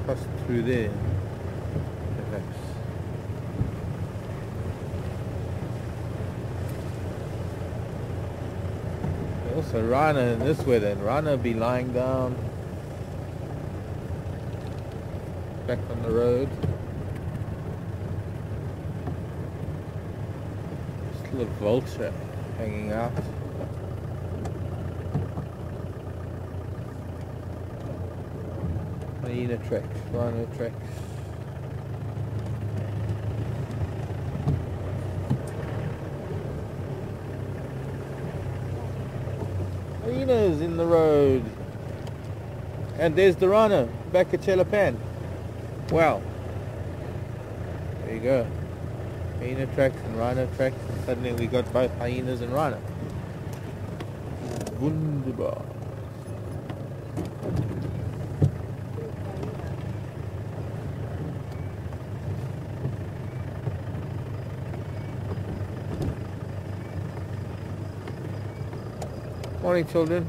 crossed through there, perhaps. Also rhino in this weather, and rhino be lying down back on the road. Still a vulture hanging out. Hyena tracks, rhino tracks. Hyenas in the road. And there's the rhino back at Chelapan. Wow. There you go. Hyena tracks and rhino tracks, and suddenly we got both hyenas and rhino. Wunderbar. Morning, children.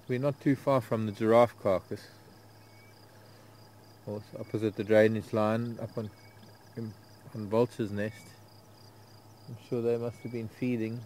We're not too far from the giraffe carcass. Also opposite the drainage line, up on Vulture's Nest. I'm sure they must have been feeding.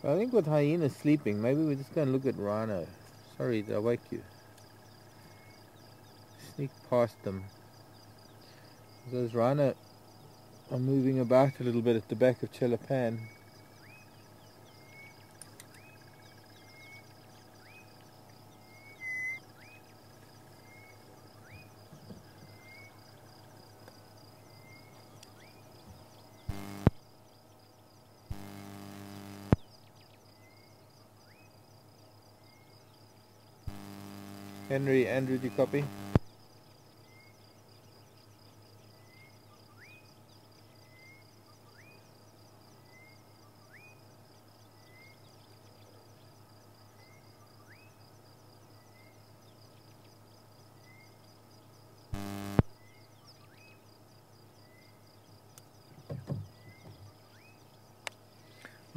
I think with hyenas sleeping, maybe we're just going to look at rhino. Sorry, did I wake you? Sneak past them. Those rhino are moving about a little bit at the back of Chelapan. Henry, Andrew, do you copy?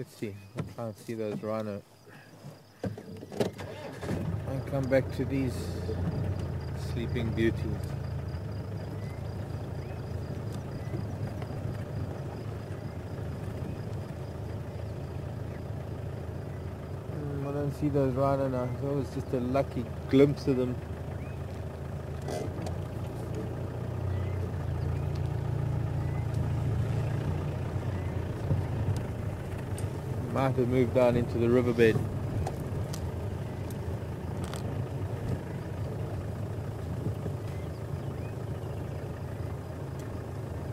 Let's see. I can't see those rhino. And come back to these sleeping beauties. I don't see those rhino now. That was just a lucky glimpse of them. Might have moved down into the riverbed.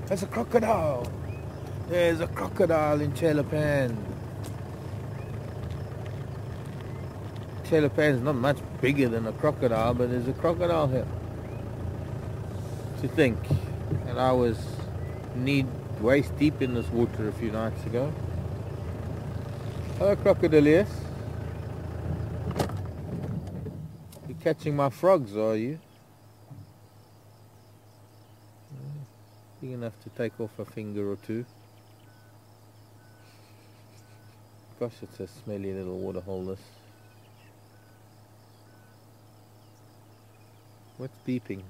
There's a crocodile! There's a crocodile in Chelapan. Chelapan's not much bigger than a crocodile, but there's a crocodile here. To think. And I was waist deep in this water a few nights ago. Hello, crocodilius. You're catching my frogs, are you? Big enough to take off a finger or two. Gosh, it's a smelly little waterhole, this. What's beeping?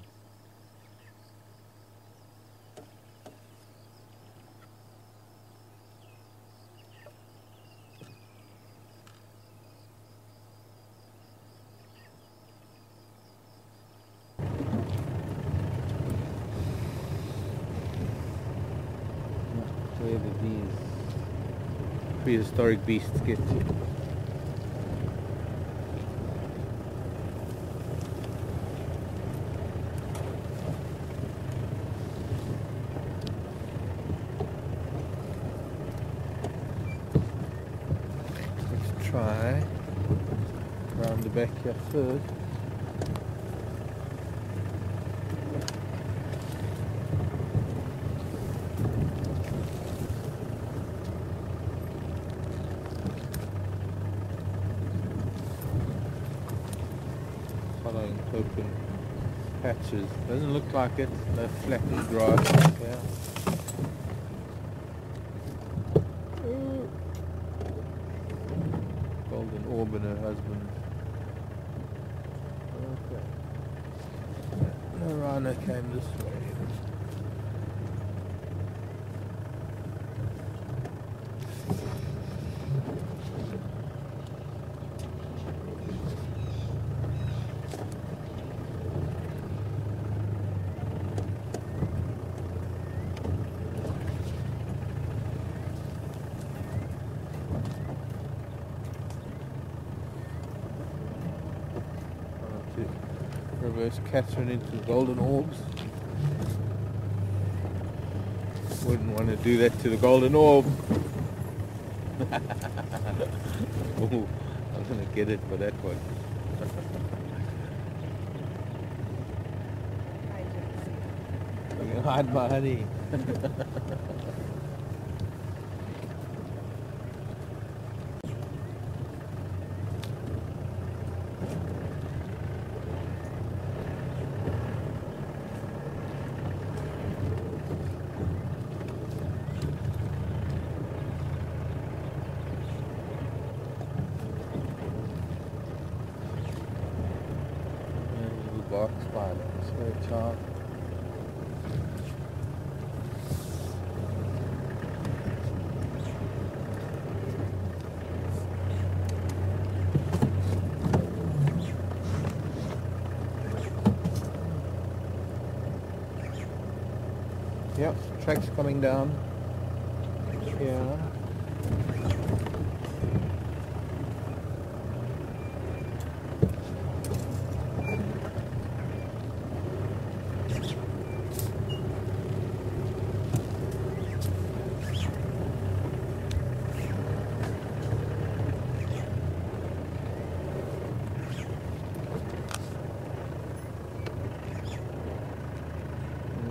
Where did these prehistoric beasts get to? Let's try around the back here first. Following open patches. Doesn't look like it. No flattened grass. Yeah. Golden orb and her husband. Okay. No rhino came this way. Reverse Catherine into the golden orbs. Wouldn't want to do that to the golden orb. Ooh, I'm going to get it for that one. I'm going to hide my honey. Bark spider, it's very sharp. Yep, tracks coming down. Yeah.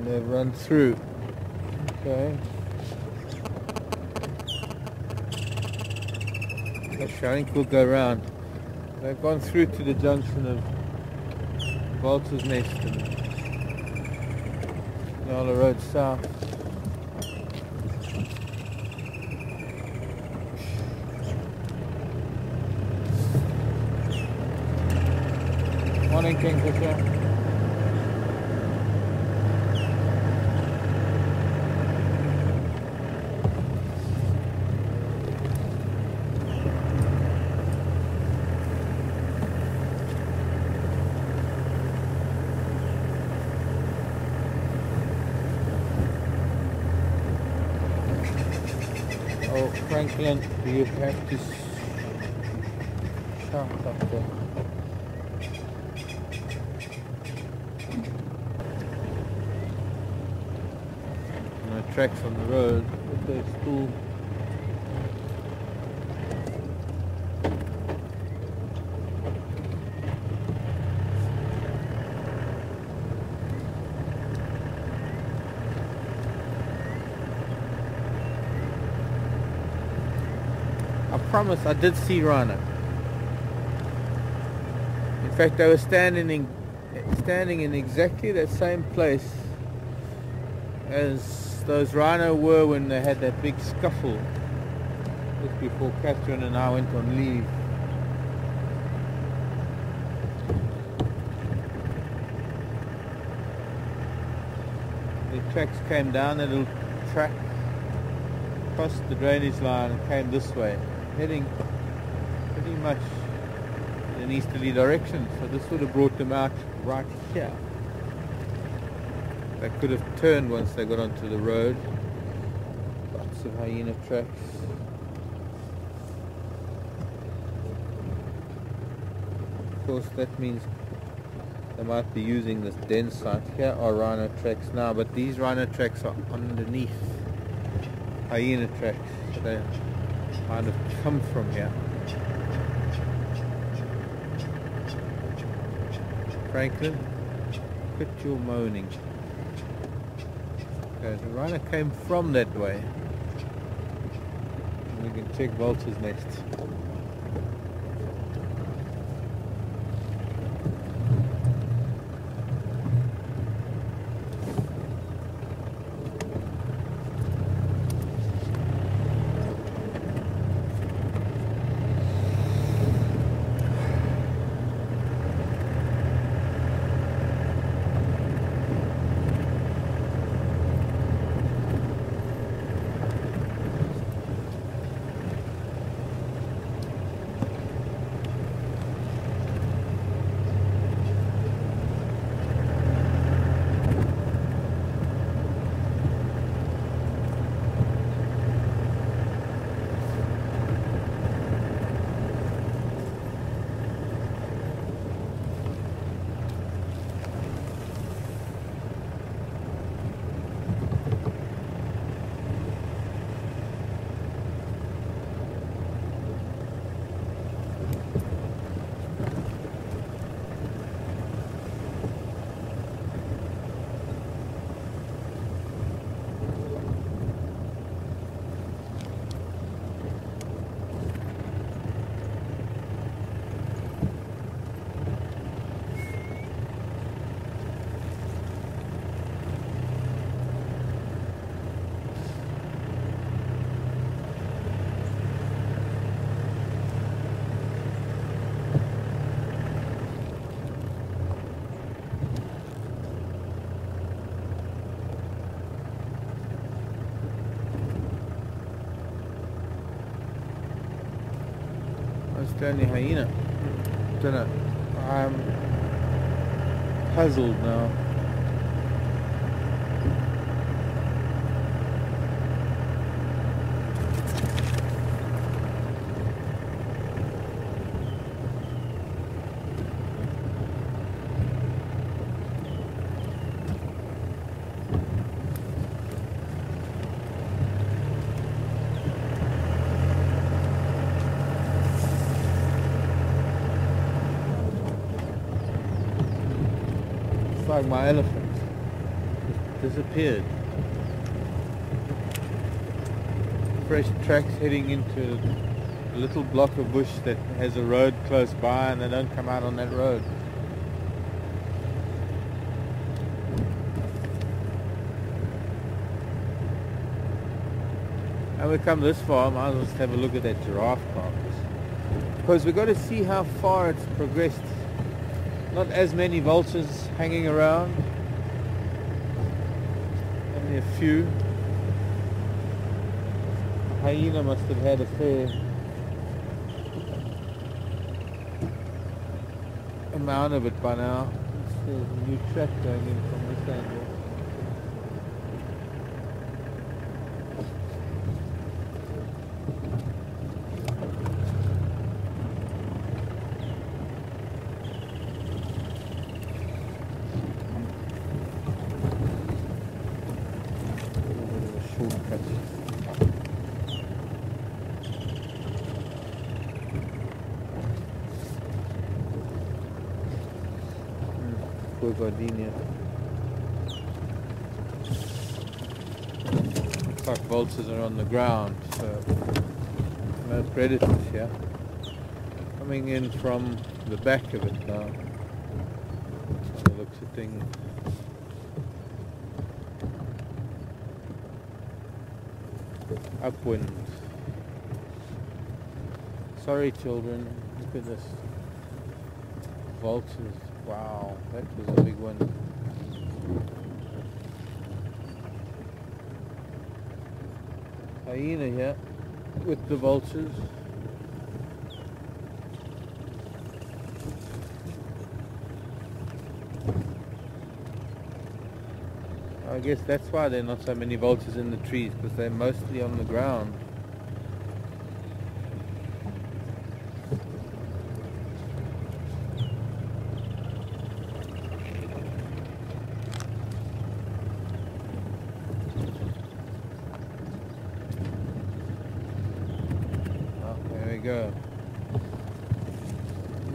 They've run through. Okay. I think we'll go around. They've gone through to the junction of Vulture's Nest and Nyala Road South. Kingfisher. Oh, Franklin, you have to shut up there. No tracks on the road, but they're still I promise I did see rhino. In fact, I was standing in exactly that same place as those rhino were when they had that big scuffle just before Catherine and I went on leave. The tracks came down that little track, crossed the drainage line and came this way, heading pretty much in an easterly direction, so this would have brought them out right here. They could have turned once they got onto the road. Lots of hyena tracks. Of course that means they might be using this den site. Here are rhino tracks now, but these rhino tracks are underneath hyena tracks, so they might have come from here. Franklin, quit your moaning. Okay, the rhino came from that way. And we can check Vulture's nest. Only hyena. Don't know. I'm puzzled now. Like my elephant just disappeared. Fresh tracks heading into a little block of bush that has a road close by, and they don't come out on that road. And we come this far, might as well just have a look at that giraffe carcass, because we've got to see how far it's progressed. Not as many vultures hanging around. Only a few. A hyena must have had a fair amount of it by now. There's a new track going in from this angle. Shortcut. Poor gardenia. Looks like vultures are on the ground, so no predators here. Coming in from the back of it now. By the looks of things. Upwind. Sorry children, look at this. Vultures. Wow, that was a big one. Hyena here with the vultures. I guess that's why there are not so many vultures in the trees, because they're mostly on the ground. Oh, there we go.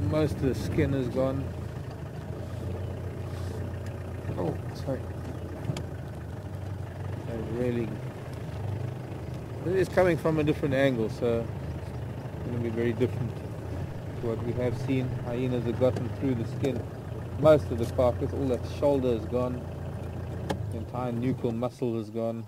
Most of the skin is gone. Oh, sorry. Really, it is coming from a different angle, so it's going to be very different to what we have seen. Hyenas have gotten through the skin, most of the carcass. All that shoulder is gone, the entire nuchal muscle is gone.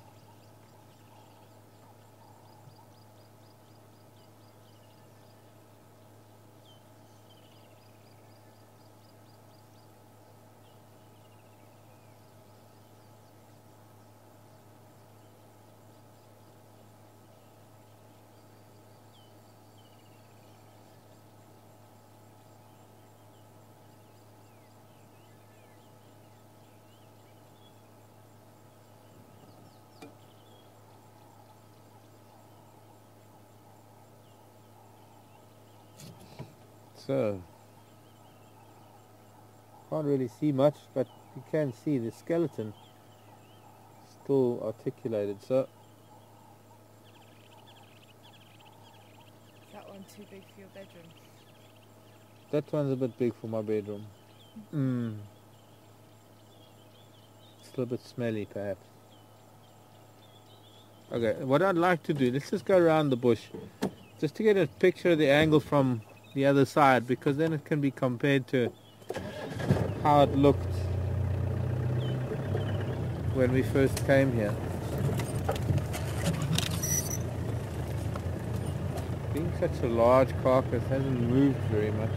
So, can't really see much, but you can see the skeleton still articulated. So, Is that one too big for your bedroom? that one's a bit big for my bedroom. Still a bit smelly, perhaps. Okay, what I'd like to do, let's just go around the bush, just to get a picture of the angle from the other side, because then it can be compared to how it looked when we first came here. Being such a large carcass, hasn't moved very much.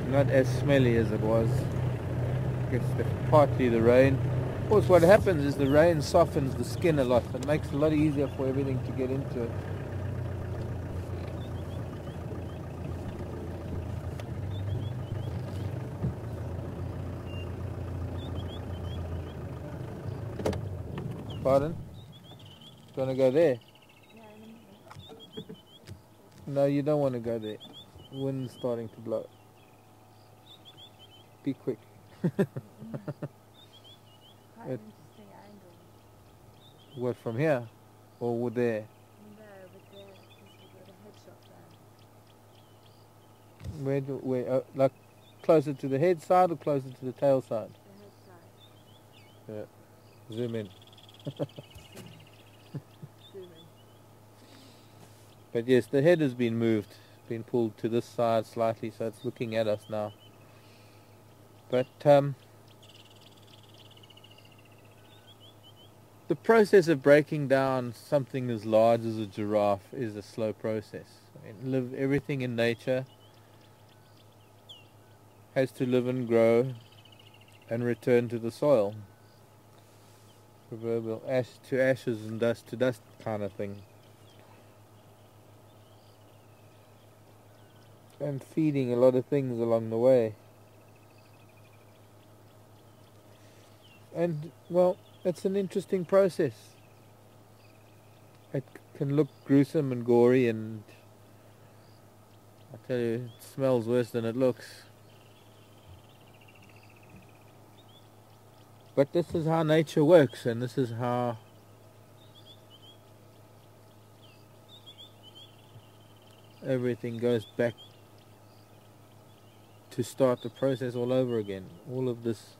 Not as smelly as it was. I guess partly the rain. Of course, what happens is the rain softens the skin a lot. It makes it a lot easier for everything to get into it. Pardon? Do you want to go there? Yeah, in a minute. No, you don't want to go there. The wind's starting to blow. Be quick. Quite an interesting angle. What, from here? Or there? From there, over there, because we've got a head shot there. Where, like closer to the head side or closer to the tail side? The head side. Yeah. Zoom in. Zoom in. But yes, the head has been moved, been pulled to this side slightly, so it's looking at us now. But The process of breaking down something as large as a giraffe is a slow process. Everything in nature has to live and grow and return to the soil. Proverbial ash to ashes and dust to dust kind of thing. And feeding a lot of things along the way. And, well, it's an interesting process. It can look gruesome and gory, and I tell you, it smells worse than it looks. But this is how nature works, and this is how everything goes back to start the process all over again. All of this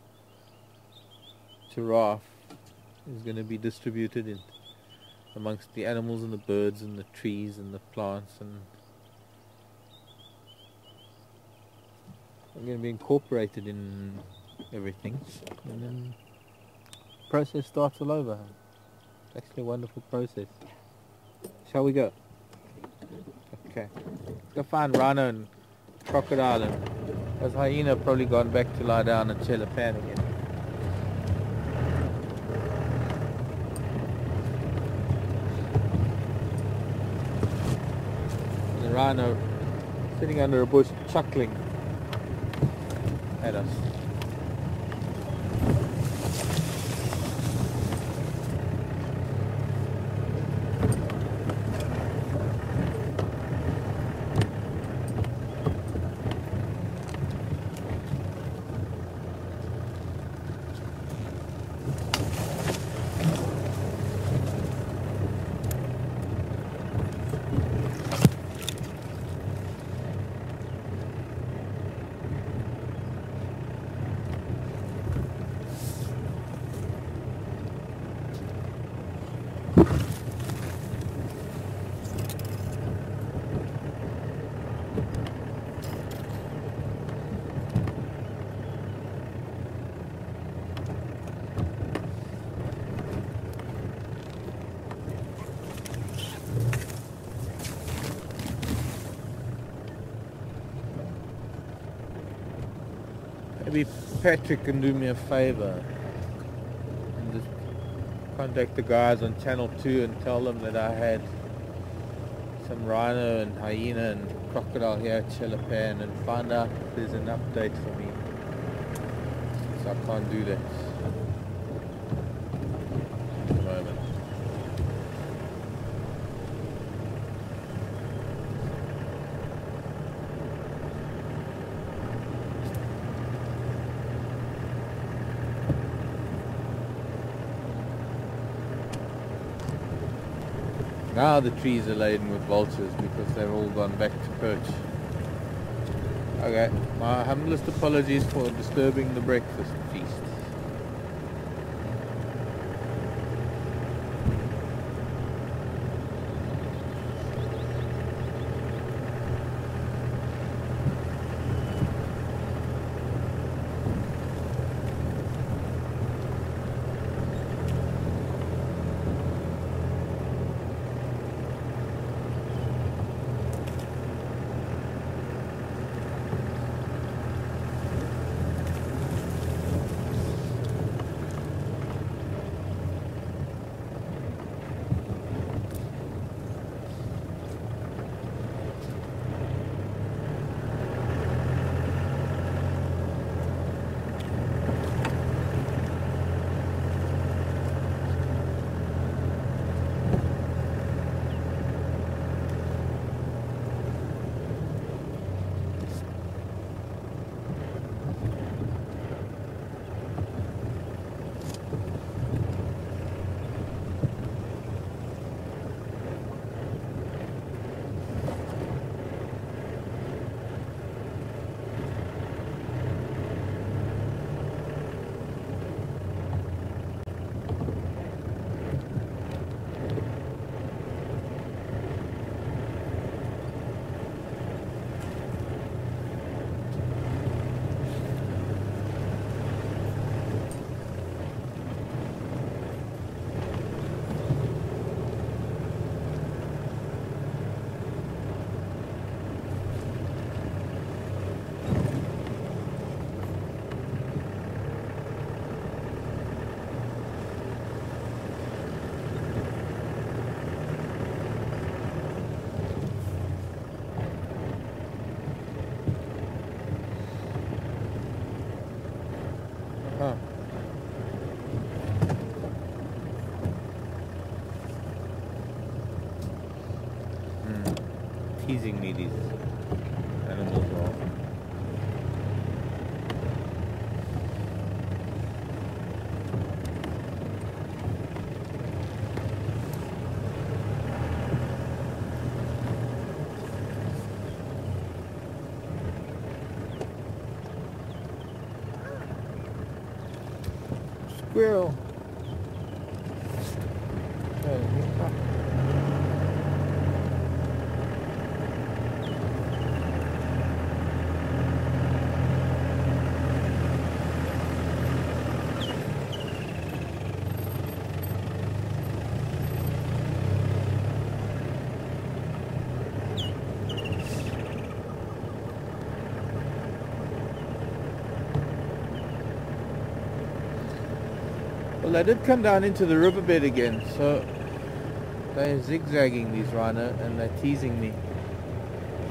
giraffe is going to be distributed in amongst the animals and the birds and the trees and the plants, and they're going to be incorporated in everything, and then the process starts all over. It's actually a wonderful process. Shall we go? Okay. Go find rhino and crocodile, and those hyena have probably gone back to lie down and chill a pan again. The rhino sitting under a bush chuckling at us. Maybe Patrick can do me a favor and just contact the guys on Channel 2 and tell them that I had some rhino and hyena and crocodile here at Chelapan, and find out if there's an update for me, so I can't do that at the moment. Now the trees are laden with vultures because they've all gone back to perch. Okay, my humblest apologies for disturbing the breakfast feast. teasing me, these animals are. Squirrel. Oh, he's up. Well, they did come down into the riverbed again, so they're zigzagging, these rhino, and they're teasing me.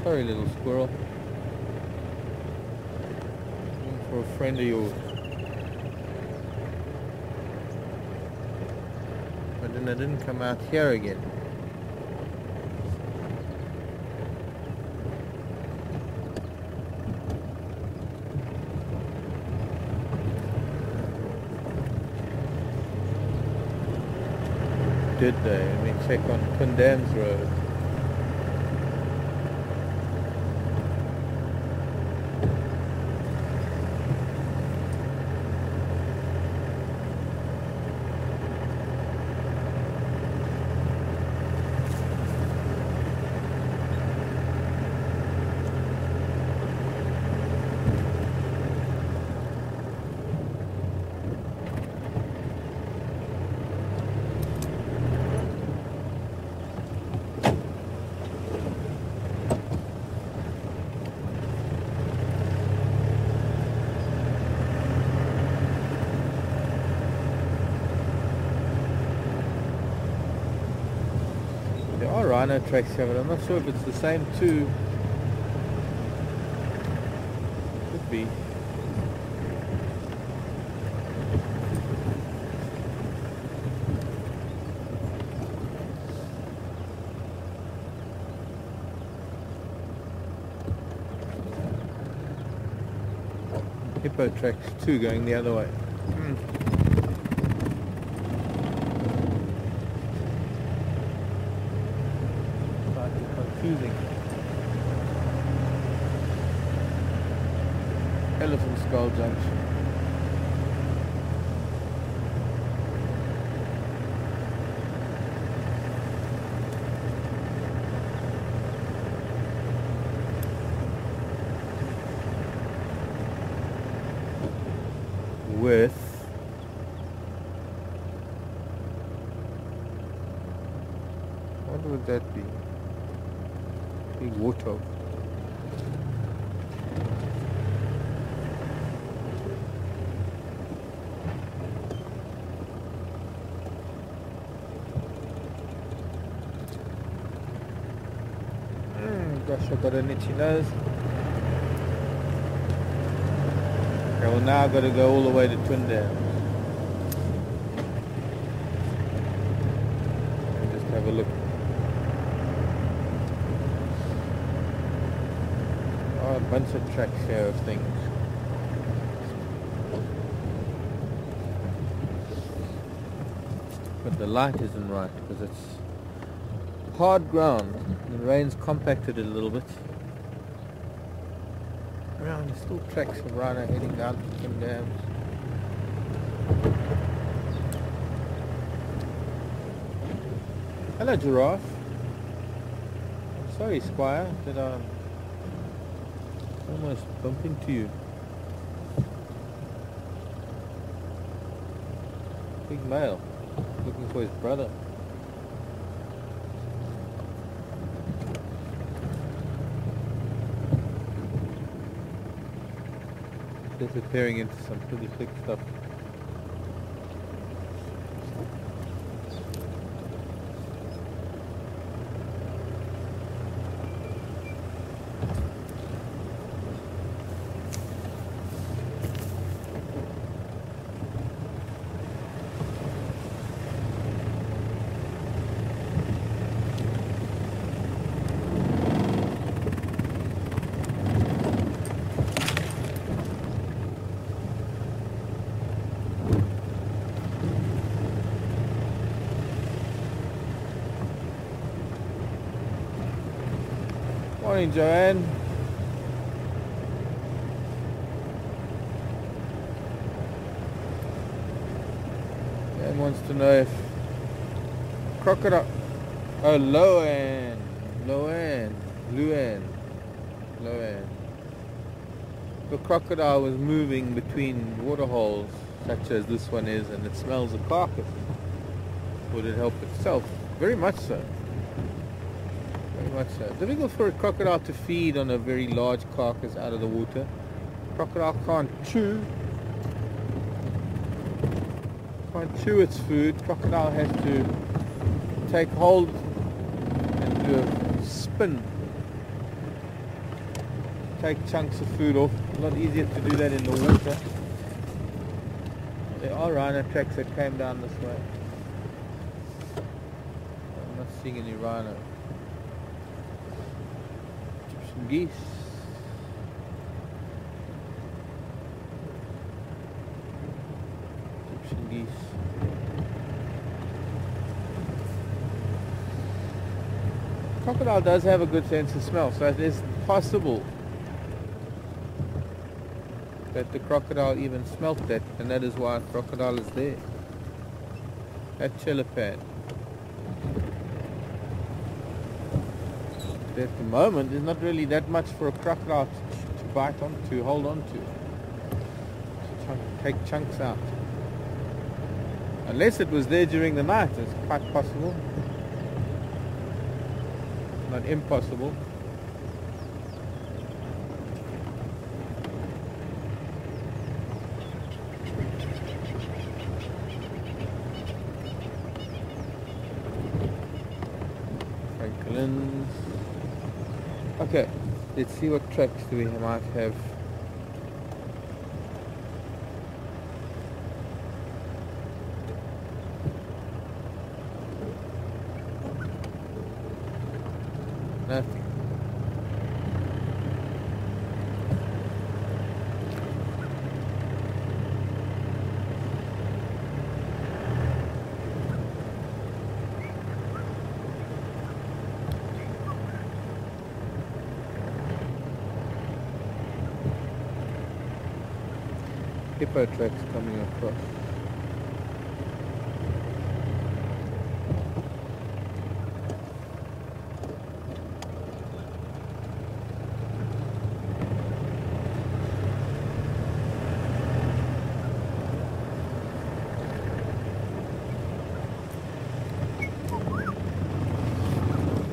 Sorry, little squirrel. Looking for a friend of yours. But then they didn't come out here again. Did they? Let me check on Twin Dams Road. There are rhino tracks here, but I'm not sure if it's the same two. Could be. Hippo tracks too, going the other way. Slightly confusing. Elephant Skull Junction. With what would that be? Big warthog. Gosh, I've got an itchy nose. Okay, well now I've got to go all the way to Twin Dams. And just have a look. Oh, a bunch of tracks here of things. But the light isn't right because it's hard ground. The rain's compacted it a little bit. Around there's still tracks of rhino heading down to Twin Dams. Hello, giraffe. I'm sorry, Squire, that I almost bumped into you. Big male, looking for his brother. Disappearing into some pretty thick stuff. Morning, Joanne. Joanne wants to know if crocodile... Oh, Luann. The crocodile was moving between water holes, such as this one is, and it smells a carcass. Would it help itself? Very much so. Very much so. Difficult for a crocodile to feed on a very large carcass out of the water. Crocodile can't chew its food. Crocodile has to take hold and do a spin. Take chunks of food off. A lot easier to do that in the water. There are rhino tracks that came down this way. I'm not seeing any rhino. Some geese. Egyptian geese. Crocodile does have a good sense of smell, so it is possible that the crocodile even smelt that, and that is why crocodile is there at Chelapan. At the moment, there's not really that much for a crocodile to bite on, to hold on to take chunks out. Unless it was there during the night, it's quite possible. Not impossible. Franklin's. Okay, let's see what tracks do we might have. Nothing. Hippo tracks coming across.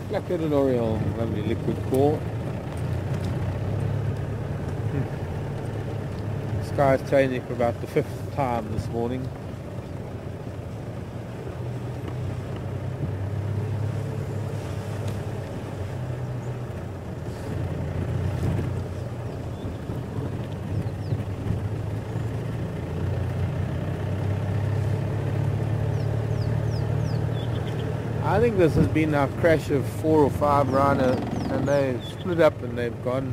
Black-headed oriole, lovely liquid core. Sky is changing for about the 5th time this morning. I think this has been our crash of 4 or 5 rhino, and they've split up and they've gone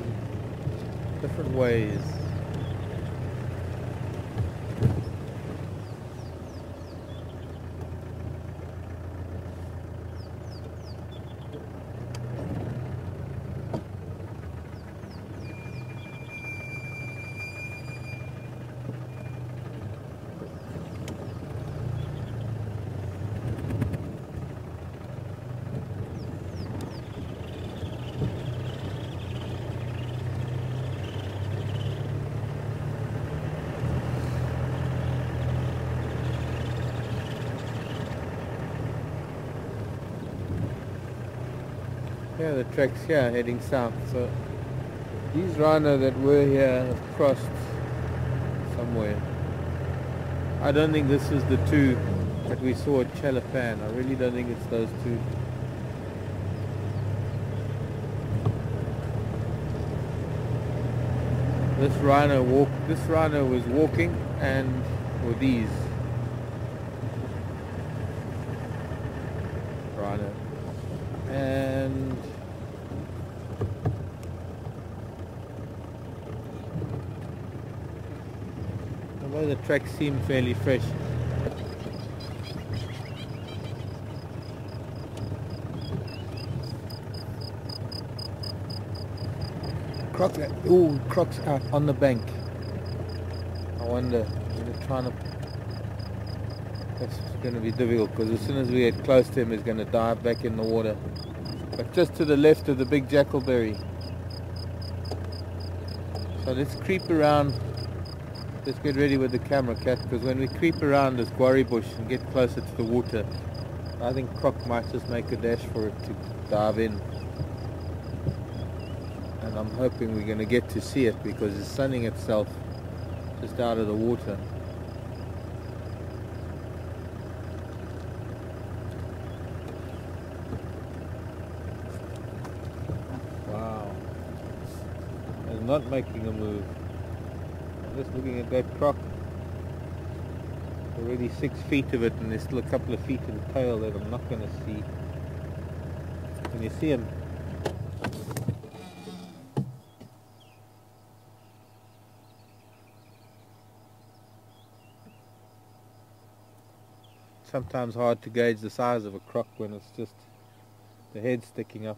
different ways. Yeah, the track's here heading south, so these rhino that were here have crossed somewhere. I don't think this is the two that we saw at Chelapan. I really don't think it's those two. This rhino was walking, and were these rhino. And although the tracks seem fairly fresh, Croc, oh, croc's out on the bank. I wonder, they're trying to, that's going to be difficult because as soon as we get close to him, he's going to dive back in the water. But just to the left of the big jackalberry. So let's creep around. Let's get ready with the camera, Cat, because when we creep around this guarri bush and get closer to the water, I think Croc might just make a dash for it to dive in. And I'm hoping we're going to get to see it because it's sunning itself just out of the water. Wow. It's not making a move. I'm just looking at that croc. Already 6 feet of it, and there's still a couple of feet of the tail that I'm not going to see. Can you see him? Sometimes hard to gauge the size of a croc when it's just the head sticking up.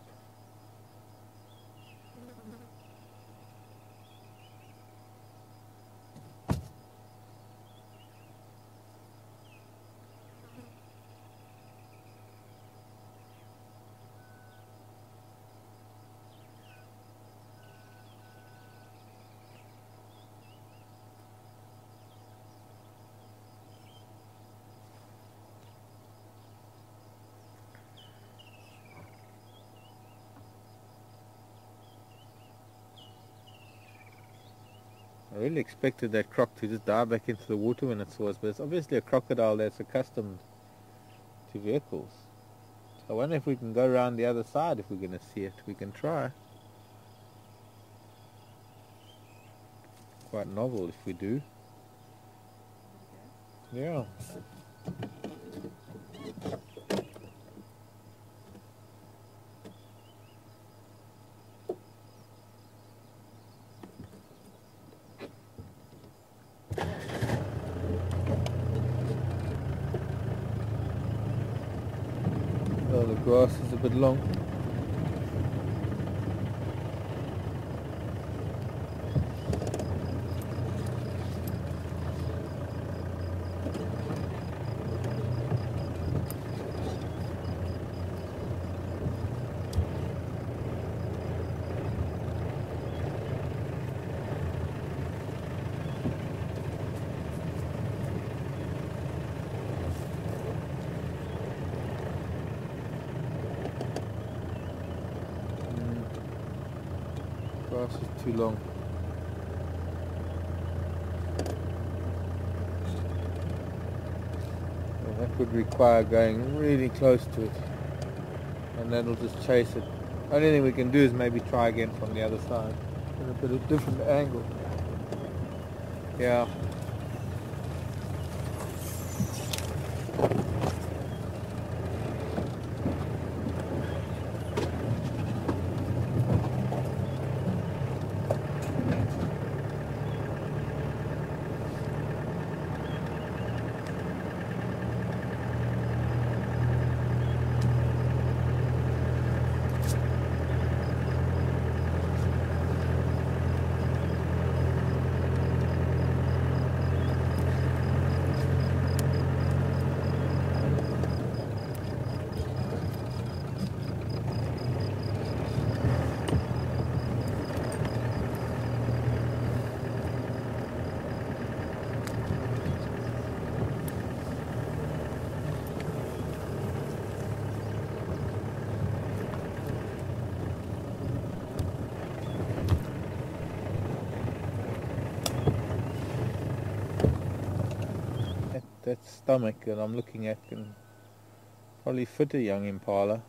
I really expected that croc to just dive back into the water when it saw us, but it's obviously a crocodile that's accustomed to vehicles. So I wonder if we can go around the other side if we're going to see it. We can try. Quite novel if we do. Yeah. Oh, the grass is a bit long. Grass is too long. Well, that would require going really close to it, and that'll just chase it. Only thing we can do is maybe try again from the other side at a bit of different angle. Yeah. That stomach that I'm looking at can probably fit a young impala.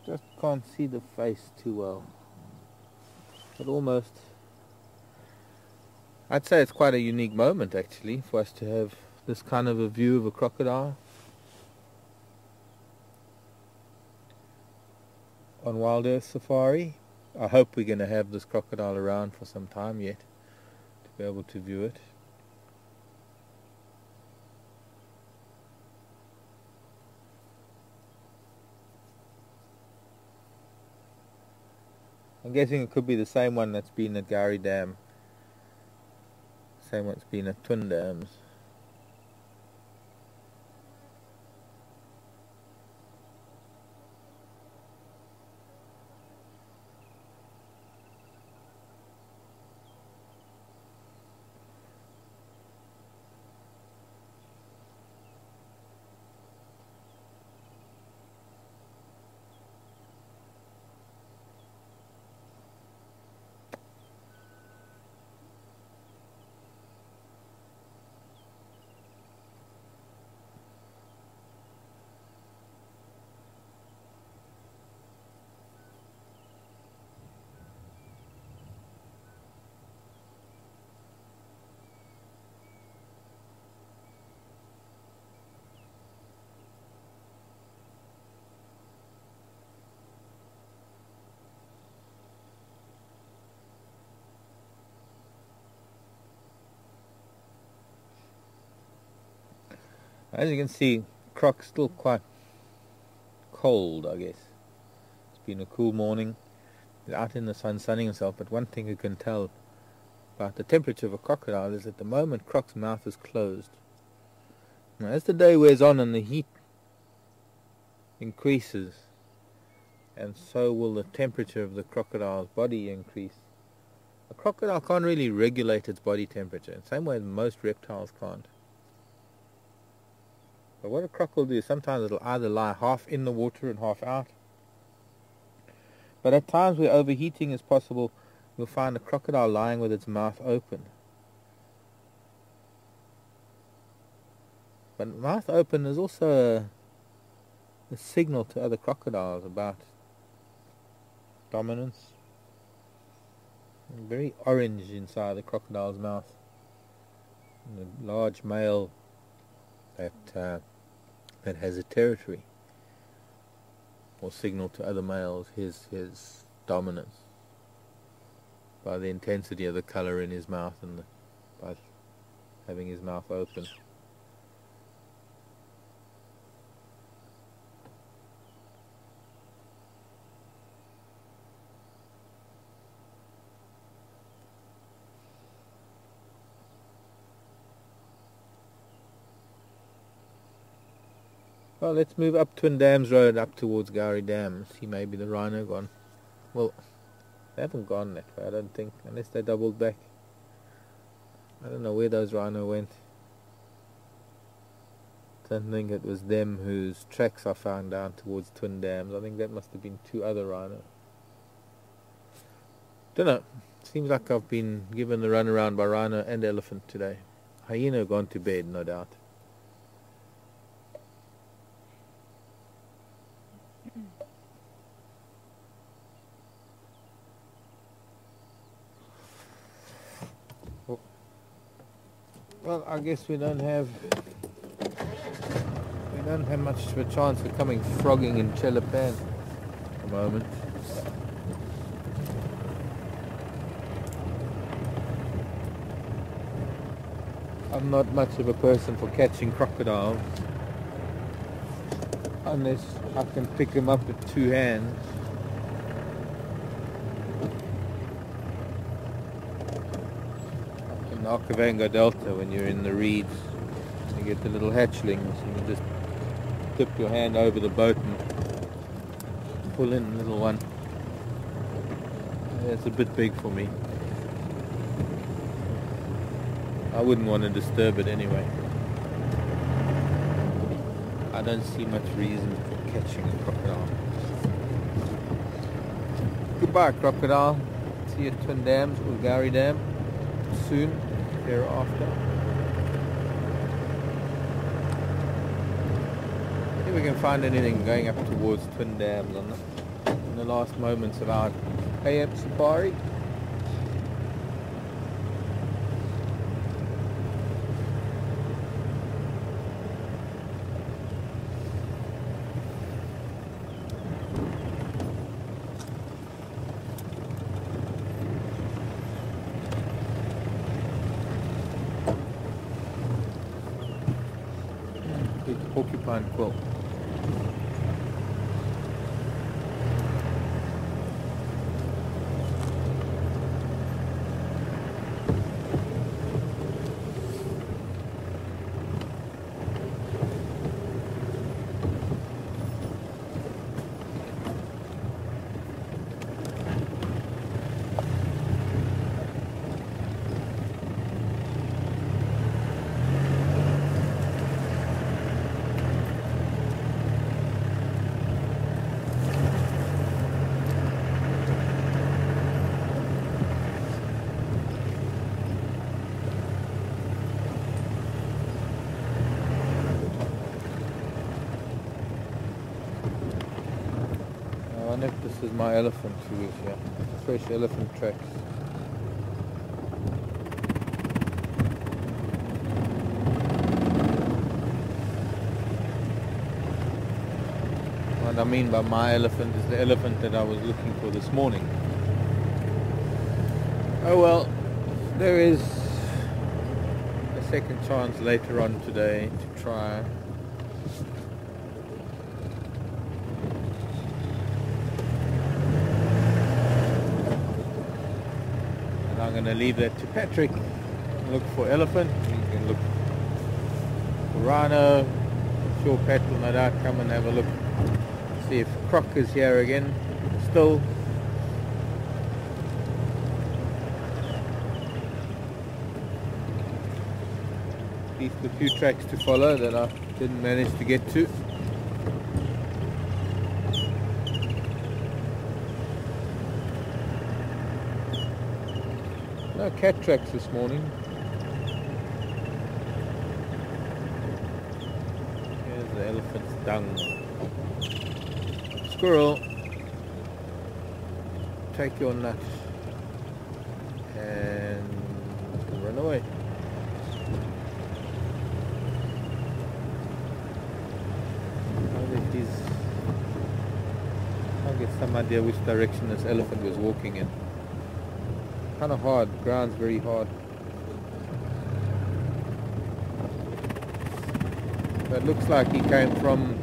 Just can't see the face too well, but almost. I'd say it's quite a unique moment actually for us to have this kind of a view of a crocodile on Wild Earth Safari. I hope we're going to have this crocodile around for some time yet to be able to view it. I'm guessing it could be the same one that's been at Gowrie Dam, same one that's been at Twin Dams. As you can see, Croc's still quite cold, I guess. It's been a cool morning. He's out in the sun sunning himself, but one thing you can tell about the temperature of a crocodile is at the moment Croc's mouth is closed. Now, as the day wears on and the heat increases, and so will the temperature of the crocodile's body increase. A crocodile can't really regulate its body temperature, in the same way as most reptiles can't. But what a croc will do, sometimes it'll either lie half in the water and half out. But at times where overheating is possible, you'll find a crocodile lying with its mouth open. But mouth open is also a signal to other crocodiles about dominance. Very orange inside the crocodile's mouth. And a large male that has a territory will signal to other males his dominance by the intensity of the color in his mouth and by having his mouth open. Well, let's move up Twin Dams Road up towards Gowrie Dam. See maybe the rhino gone. Well, they haven't gone that way, I don't think, unless they doubled back. I don't know where those rhino went. I don't think it was them whose tracks I found down towards Twin Dams. I think that must have been two other rhino. Don't know. Seems like I've been given the runaround by rhino and elephant today. Hyena gone to bed, no doubt. Well, I guess we don't have much of a chance of coming frogging in Chelapan at the moment. I'm not much of a person for catching crocodiles unless I can pick them up with two hands. In the Okavango Delta, when you're in the reeds, you get the little hatchlings, and you just dip your hand over the boat and pull in a little one. It's a bit big for me. I wouldn't want to disturb it anyway. I don't see much reason for catching a crocodile. Goodbye, crocodile. See you at Twin Dams or Gowrie Dam soon thereafter. See if we can find anything going up towards Twin Dams in the last moments of our AM safari. porcupine quill. I wonder if this is my elephant who is here. Fresh elephant tracks. What I mean by my elephant is the elephant that I was looking for this morning. Oh well, there is a second chance later on today to try. I'm going to leave that to Patrick. Look for elephant. You can look for rhino. I'm sure Pat will no doubt come and have a look. See if Croc is here again. Still. These are a few tracks to follow that I didn't manage to get to. No cat tracks this morning. Here's the elephant's dung. Squirrel, take your nut and run away. I'll get some idea which direction this elephant was walking in. Kind of hard, the ground's very hard. But it looks like he came from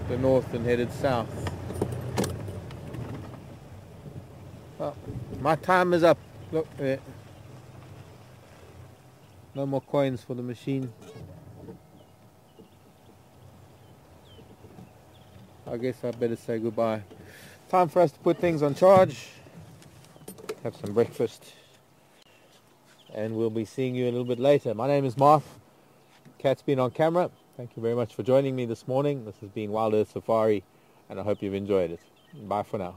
the north and headed south. Oh, my time is up. Look there. No more coins for the machine. I guess I better say goodbye. Time for us to put things on charge. Have some breakfast, and we'll be seeing you a little bit later. My name is Mark. Cat's been on camera. Thank you very much for joining me this morning. This has been Wild Earth Safari, and I hope you've enjoyed it. Bye for now.